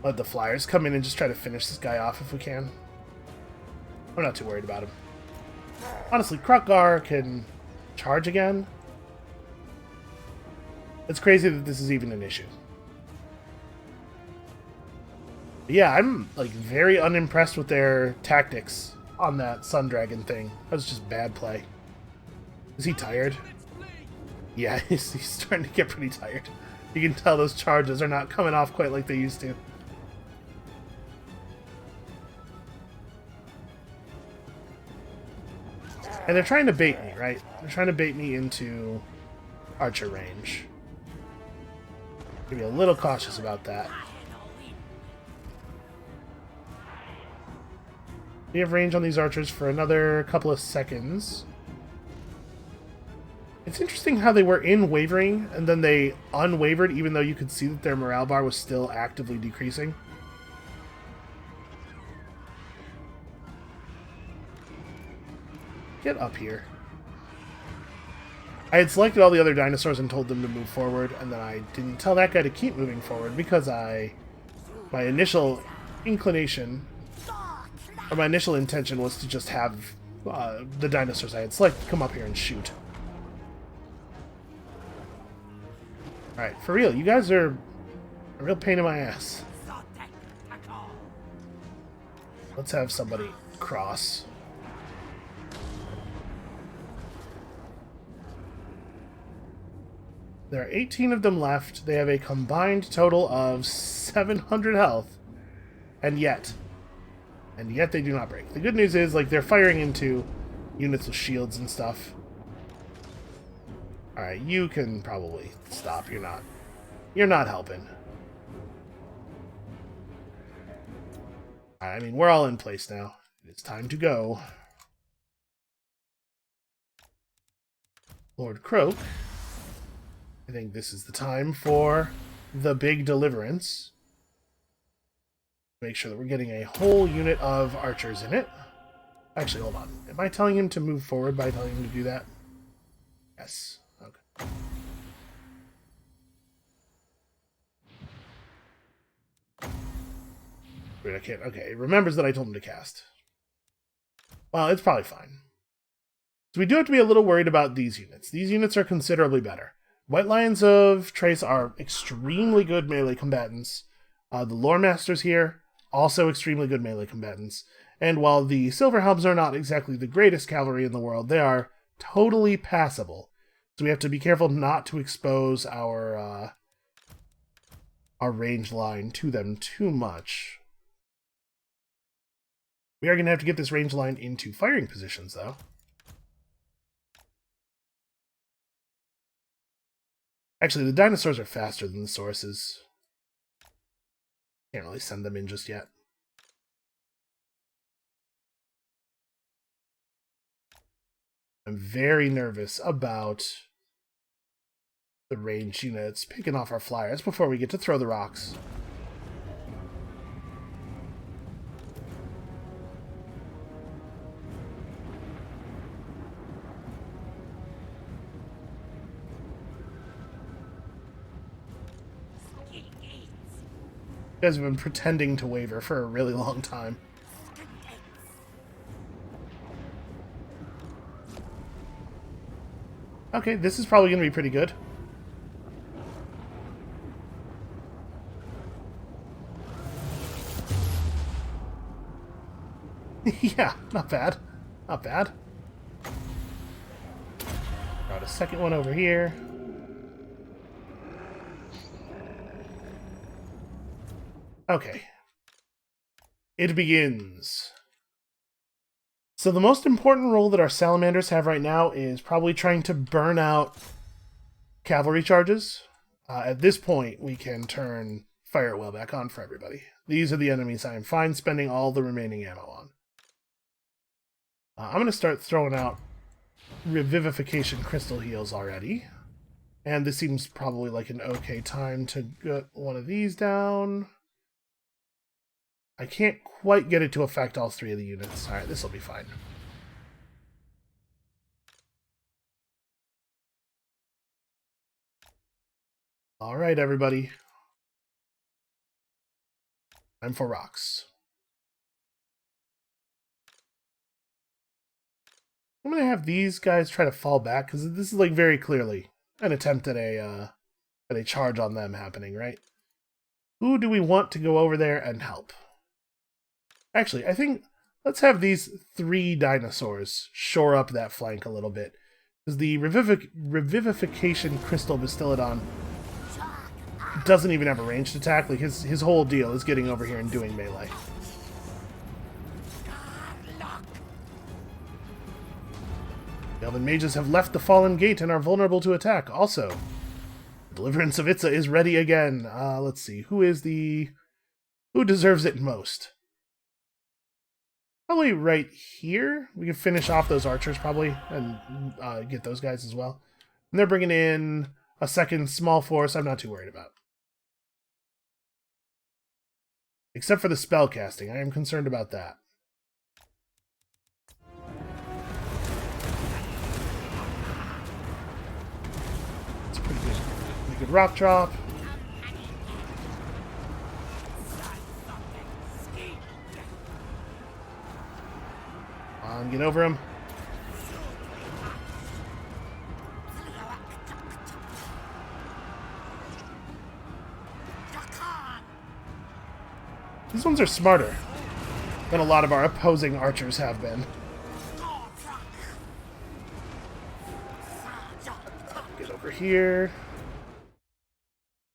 Let the flyers come in and just try to finish this guy off if we can. I'm not too worried about him. Honestly, Krukgar can charge again. It's crazy that this is even an issue. But yeah, I'm like very unimpressed with their tactics on that Sun Dragon thing. That was just bad play. Is he tired? Yeah, he's starting to get pretty tired. You can tell those charges are not coming off quite like they used to. And they're trying to bait me, right? They're trying to bait me into archer range. Be a little cautious about that. We have range on these archers for another couple of seconds. It's interesting how they were in wavering, and then they unwavered, even though you could see that their morale bar was still actively decreasing. Get up here. I had selected all the other dinosaurs and told them to move forward, and then I didn't tell that guy to keep moving forward because my initial inclination, or my initial intention was to just have the dinosaurs I had selected come up here and shoot. Alright, for real, you guys are a real pain in my ass. Let's have somebody cross. There are 18 of them left. They have a combined total of 700 health. And yet they do not break. The good news is, like, they're firing into units with shields and stuff. Alright, you can probably stop. You're not helping. I mean, we're all in place now. It's time to go. Lord Croak. I think this is the time for the big deliverance. Make sure that we're getting a whole unit of archers in it. Actually, hold on. Am I telling him to move forward by telling him to do that? Yes. Okay. Wait, I can't. Okay, it remembers that I told him to cast. Well, it's probably fine. So we do have to be a little worried about these units. These units are considerably better. White Lions of Trace are extremely good melee combatants. The Lore Masters here, also extremely good melee combatants. And while the Silver Helms are not exactly the greatest cavalry in the world, they are totally passable. So we have to be careful not to expose our range line to them too much. We are going to have to get this range line into firing positions, though. Actually, the dinosaurs are faster than the sources. Can't really send them in just yet. I'm very nervous about the range units picking off our flyers before we get to throw the rocks. You guys have been pretending to waver for a really long time. Okay, this is probably going to be pretty good. Yeah, not bad. Not bad. Got a second one over here. Okay. It begins. So the most important role that our salamanders have right now is probably trying to burn out cavalry charges. At this point, we can turn fire at will back on for everybody. These are the enemies I am fine spending all the remaining ammo on. I'm going to start throwing out revivification crystal heals already. And this seems probably like an okay time to get one of these down. I can't quite get it to affect all three of the units. Alright, this will be fine. Alright, everybody. Time for rocks. I'm going to have these guys try to fall back, because this is like very clearly an attempt at a charge on them happening, right? Who do we want to go over there and help? Actually, I think let's have these 3 dinosaurs shore up that flank a little bit. Because the Revivification Crystal Bastillodon doesn't even have a ranged attack. Like his whole deal is getting over here and doing melee. The Elven Mages have left the Fallen Gate and are vulnerable to attack. Also, Deliverance of Itza is ready again. Let's see. Who deserves it most? Probably right here. We can finish off those archers probably and get those guys as well. And they're bringing in a second small force I'm not too worried about. Except for the spell casting. I am concerned about that. It's a pretty good rock drop. Get over him. These ones are smarter than a lot of our opposing archers have been. Get over here.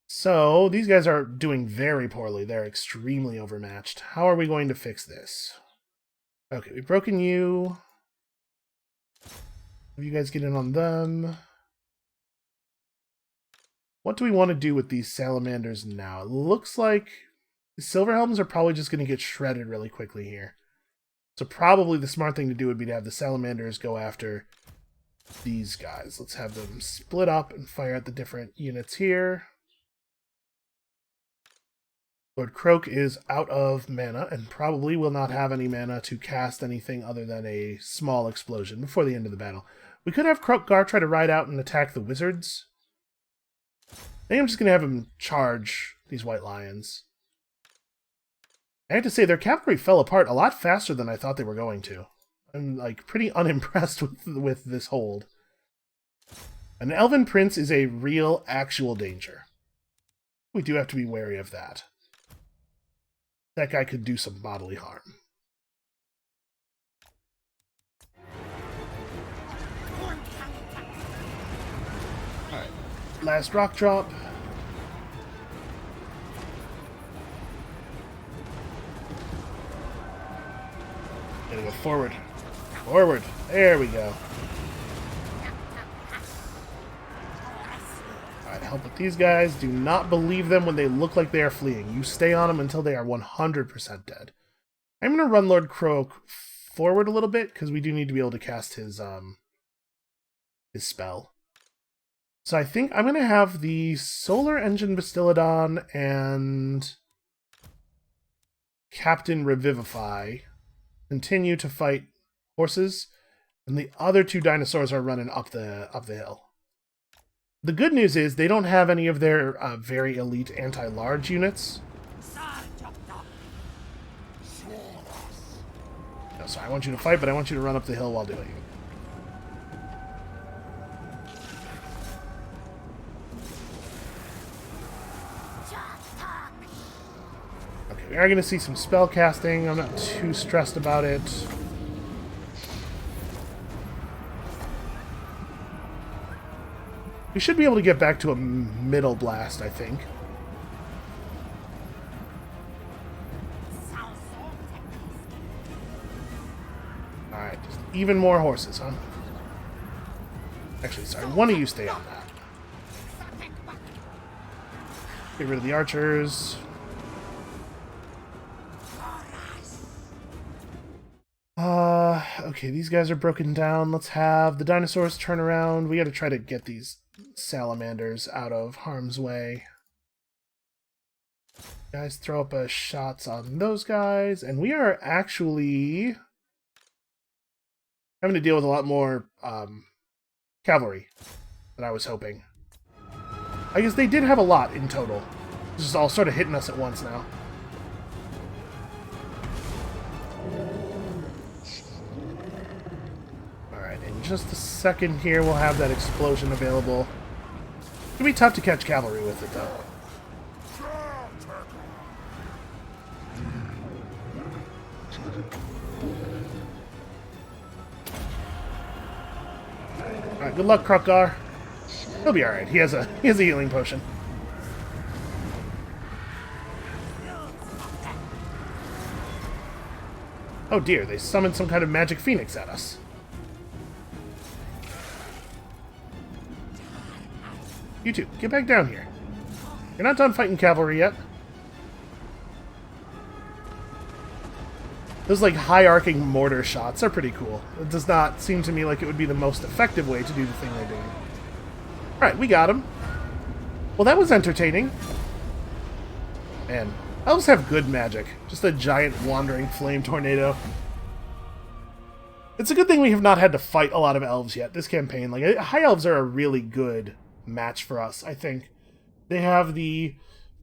So, these guys are doing very poorly. They're extremely overmatched. How are we going to fix this? Okay, we've broken you. You guys get in on them. What do we want to do with these salamanders now? It looks like the Silverhelms are probably just going to get shredded really quickly here. So probably the smart thing to do would be to have the salamanders go after these guys. Let's have them split up and fire at the different units here. Lord Croak is out of mana and probably will not have any mana to cast anything other than a small explosion before the end of the battle. We could have Krokgar try to ride out and attack the wizards. I think I'm just going to have him charge these white lions. I have to say, their cavalry fell apart a lot faster than I thought they were going to. I'm like pretty unimpressed with this hold. An Elven Prince is a real, actual danger. We do have to be wary of that. That guy could do some bodily harm. Alright. Last rock drop. Gotta go forward. Forward. There we go. Help with these guys. Do not believe them when they look like they are fleeing. You stay on them until they are 100% dead. I'm going to run Lord Croak forward a little bit because we do need to be able to cast his spell. So I think I'm going to have the Solar Engine Bastillodon and Captain Revivify continue to fight horses, and the other 2 dinosaurs are running up the hill. The good news is they don't have any of their very elite anti-large units. No, sorry, I want you to fight, but I want you to run up the hill while doing it. Okay, we are going to see some spell casting. I'm not too stressed about it. We should be able to get back to a middle blast, I think. Alright. even more horses, huh? Actually, sorry, one of you stay on that. Get rid of the archers. Okay, these guys are broken down. Let's have the dinosaurs turn around. We gotta try to get these salamanders out of harm's way. Guys, throw up shots on those guys, and we are actually having to deal with a lot more cavalry than I was hoping. I guess they did have a lot in total. This is all sort of hitting us at once now. Alright, in just a second here we'll have that explosion available. It's gonna be tough to catch cavalry with it, though. Alright, good luck, Krukgar. He'll be alright. He has a healing potion. Oh dear, they summoned some kind of magic phoenix at us. You two, get back down here. You're not done fighting cavalry yet. Those, like, high-arcing mortar shots are pretty cool. It does not seem to me like it would be the most effective way to do the thing they're doing. Alright, we got him. Well, that was entertaining. Man, elves have good magic. Just a giant wandering flame tornado. It's a good thing we have not had to fight a lot of elves yet this campaign. Like, high elves are a really good match for us, I think. They have the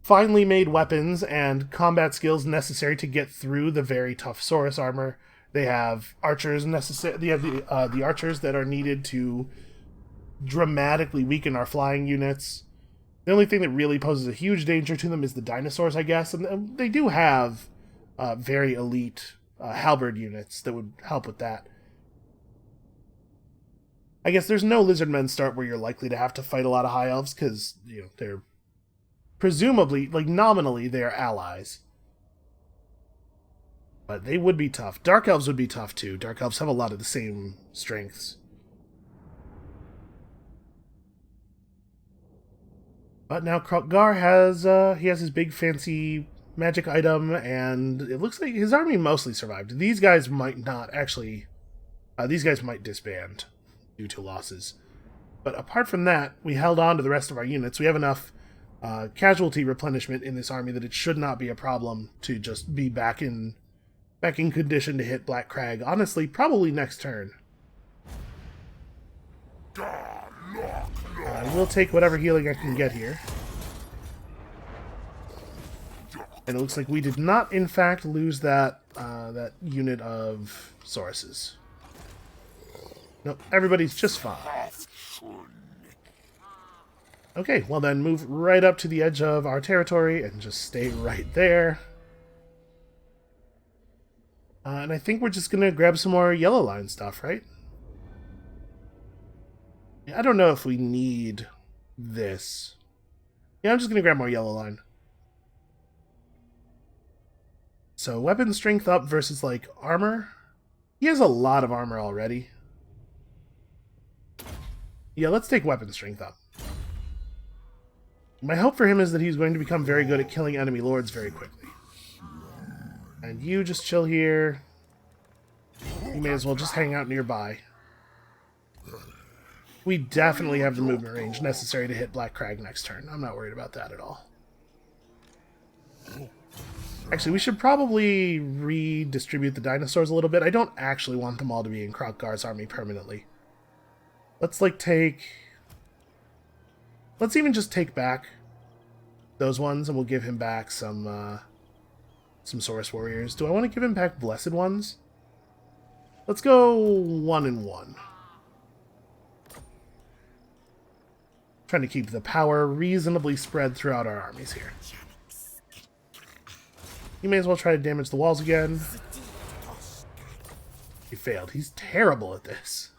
finely made weapons and combat skills necessary to get through the very tough Saurus armor. They have archers necessary. They have the archers that are needed to dramatically weaken our flying units. The only thing that really poses a huge danger to them is the dinosaurs, I guess, and they do have very elite halberd units that would help with that. I guess there's no lizardmen start where you're likely to have to fight a lot of high elves because, you know, they're presumably, like, nominally, they're allies. But they would be tough. Dark elves would be tough, too. Dark elves have a lot of the same strengths. But now Krukgar has, he has his big fancy magic item, and it looks like his army mostly survived. These guys might not actually, these guys might disband due to losses. But apart from that, we held on to the rest of our units. We have enough casualty replenishment in this army that it should not be a problem to just be back in condition to hit Black Crag. Honestly, probably next turn. I will take whatever healing I can get here. And it looks like we did not, in fact, lose that that unit of Sauruses. Nope, everybody's just fine. Okay, well then move right up to the edge of our territory and just stay right there. And I think we're just going to grab some more yellow line stuff, right? I don't know if we need this. Yeah, I'm just going to grab more yellow line. So, weapon strength up versus, like, armor. He has a lot of armor already. Yeah, let's take weapon strength up. My hope for him is that he's going to become very good at killing enemy lords very quickly. And you just chill here. You may as well just hang out nearby. We definitely have the movement range necessary to hit Black Crag next turn. I'm not worried about that at all. Actually, we should probably redistribute the dinosaurs a little bit. I don't actually want them all to be in Krukgar's army permanently. Let's, like, take... Let's even just take back those ones, and we'll give him back some Saurus warriors. Do I want to give him back Blessed Ones? Let's go 1 and 1. Trying to keep the power reasonably spread throughout our armies here. You may as well try to damage the walls again. He failed. He's terrible at this.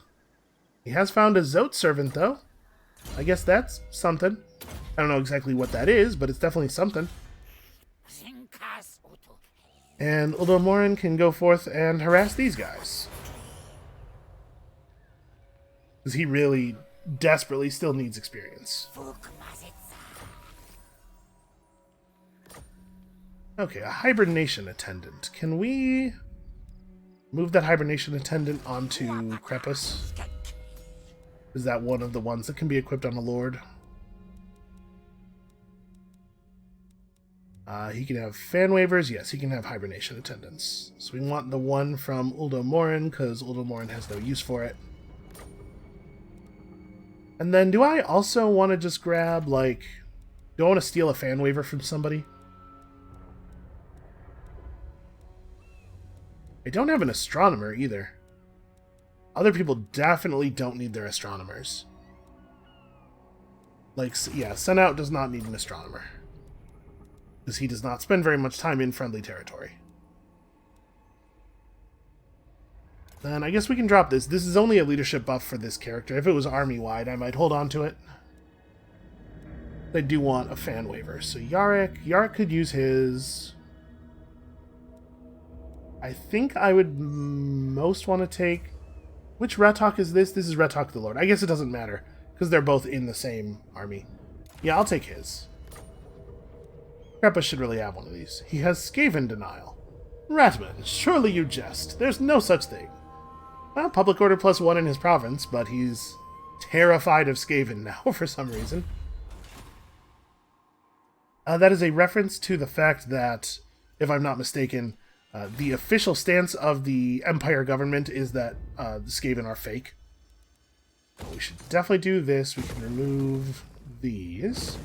He has found a Zote servant, though. I guess that's something. I don't know exactly what that is, but it's definitely something. And Uldomorin can go forth and harass these guys. Because he really desperately still needs experience. Okay, a hibernation attendant. Can we move that hibernation attendant onto Krepus? Is that one of the ones that can be equipped on a lord? He can have fan waivers. Yes, he can have hibernation attendants. So we want the one from Uldo Morin, because Uldo Morin has no use for it. And then do I also want to just grab, like... Do I want to steal a fan waiver from somebody? I don't have an astronomer either. Other people definitely don't need their astronomers. Like, yeah, Senout does not need an astronomer. Because he does not spend very much time in friendly territory. Then I guess we can drop this. This is only a leadership buff for this character. If it was army-wide, I might hold on to it. I do want a fan waiver. So Yarick could use his... I think I would most want to take... Which Retok is this? This is Retok the Lord. I guess it doesn't matter, because they're both in the same army. Yeah, I'll take his. Krepus should really have one of these. He has Skaven Denial. Ratman, surely you jest. There's no such thing. Well, public order +1 in his province, but he's terrified of Skaven now for some reason. That is a reference to the fact that, if I'm not mistaken, the official stance of the Empire government is that the Skaven are fake. We should definitely do this. We can remove these.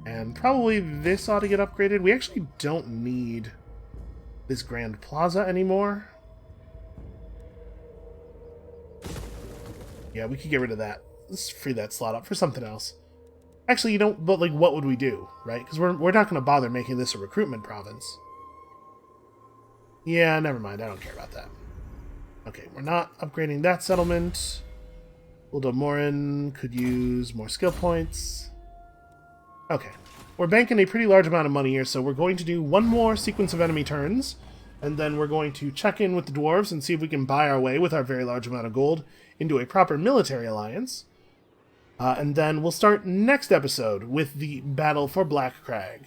And probably this ought to get upgraded. We actually don't need this Grand Plaza anymore. Yeah, we could get rid of that. Let's free that slot up for something else. Actually, you don't, but like, what would we do, right? Because we're not going to bother making this a recruitment province. Yeah, never mind. I don't care about that. Okay, we're not upgrading that settlement. Uldo Morin could use more skill points. Okay, we're banking a pretty large amount of money here, so we're going to do one more sequence of enemy turns, and then we're going to check in with the dwarves and see if we can buy our way with our very large amount of gold into a proper military alliance. And then we'll start next episode with the battle for Black Crag.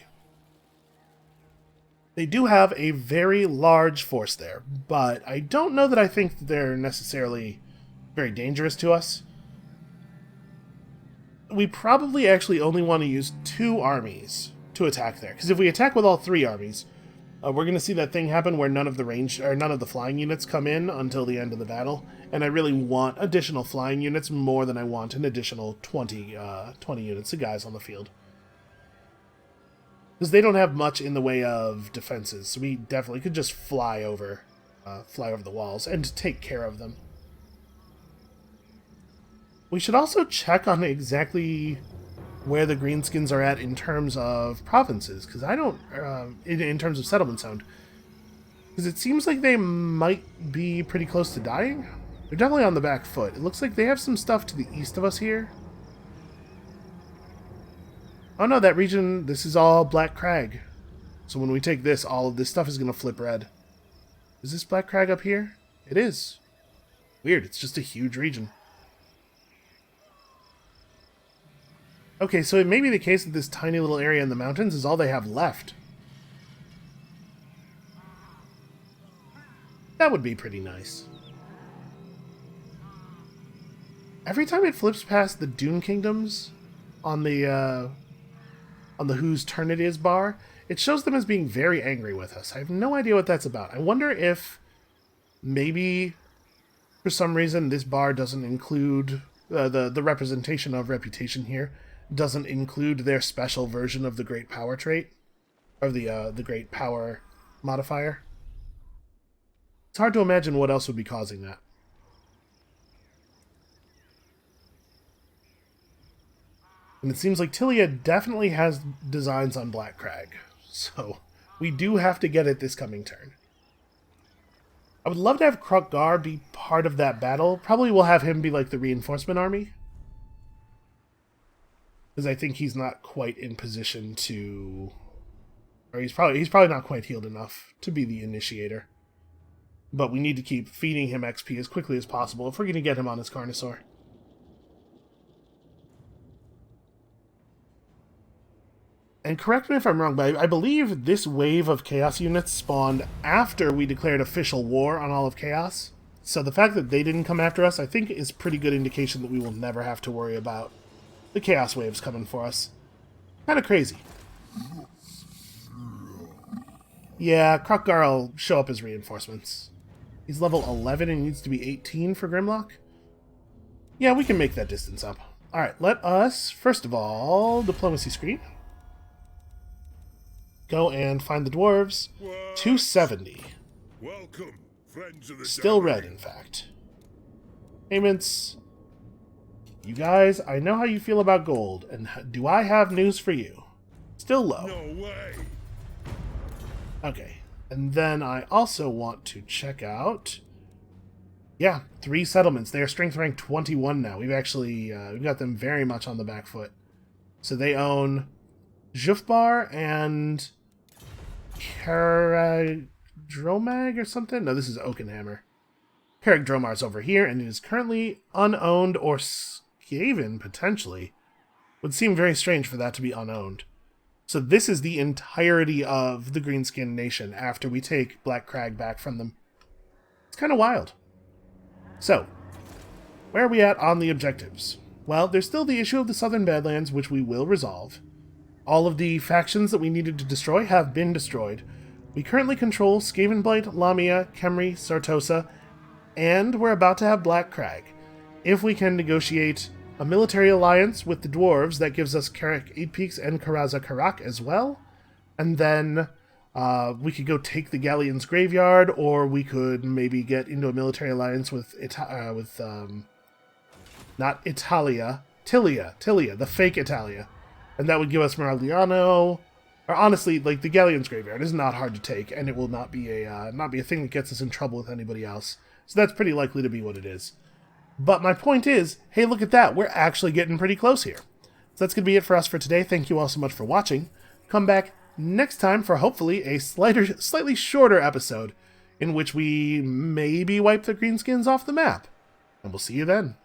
They do have a very large force there, but I don't know that I think that they're necessarily very dangerous to us. We probably actually only want to use 2 armies to attack there, because if we attack with all 3 armies, we're going to see that thing happen where none of the flying units come in until the end of the battle, and I really want additional flying units more than I want an additional 20 units of guys on the field. Because they don't have much in the way of defenses, so we definitely could just fly over the walls and take care of them. We should also check on exactly where the Greenskins are at in terms of provinces, because I don't... in terms of settlement sound. Because it seems like they might be pretty close to dying. They're definitely on the back foot. It looks like they have some stuff to the east of us here. Oh no, that region, this is all Black Crag. So when we take this, all of this stuff is going to flip red. Is this Black Crag up here? It is. Weird, it's just a huge region. Okay, so it may be the case that this tiny little area in the mountains is all they have left. That would be pretty nice. Every time it flips past the Dune Kingdoms on the whose turn it is bar, it shows them as being very angry with us. I have no idea what that's about. I wonder if maybe for some reason this bar doesn't include the representation of reputation here doesn't include their special version of the Great Power trait, or the Great Power modifier. It's hard to imagine what else would be causing that. And it seems like Tilia definitely has designs on Black Crag, so we do have to get it this coming turn. I would love to have Krukgar be part of that battle. Probably we'll have him be like the reinforcement army, because I think he's not quite in position to... Or he's probably not quite healed enough to be the initiator. But we need to keep feeding him XP as quickly as possible if we're going to get him on his Carnosaur. And correct me if I'm wrong, but I believe this wave of Chaos units spawned after we declared official war on all of Chaos. So the fact that they didn't come after us, I think, is pretty good indication that we will never have to worry about the Chaos waves coming for us. Kind of crazy. Yeah, Krokgar will show up as reinforcements. He's level 11 and needs to be 18 for Grimlock. Yeah, we can make that distance up. Alright, let us, first of all, diplomacy screen. Go and find the dwarves. 270. Welcome, friends of the Still red, in fact. Payments. You guys, I know how you feel about gold, and do I have news for you? Still low. No way. Okay, and then I also want to check out... Yeah, 3 settlements. They are strength rank 21 now. We've actually we've got them very much on the back foot. So they own Jufbar and Caragdromag or something? No, this is Oakenhammer. Caragdromar's over here, and it is currently unowned or Skaven, potentially. Would seem very strange for that to be unowned. So this is the entirety of the Greenskin Nation after we take Black Crag back from them. It's kind of wild. So, where are we at on the objectives? Well, there's still the issue of the Southern Badlands, which we will resolve. All of the factions that we needed to destroy have been destroyed. We currently control Skavenblight, Lamia, Khemri, Sartosa, and we're about to have Black Crag. If we can negotiate a military alliance with the dwarves, that gives us Karak 8 Peaks and Karaza Karak as well, and then we could go take the Galleon's Graveyard, or we could maybe get into a military alliance with not Italia, Tilia, the fake Italia. And that would give us Maragliano, or honestly, like, the Galleon's Graveyard is not hard to take, and it will not be a thing that gets us in trouble with anybody else. So that's pretty likely to be what it is. But my point is, hey, look at that, we're actually getting pretty close here. So that's going to be it for us for today. Thank you all so much for watching. Come back next time for hopefully a slightly shorter episode in which we maybe wipe the Greenskins off the map. And we'll see you then.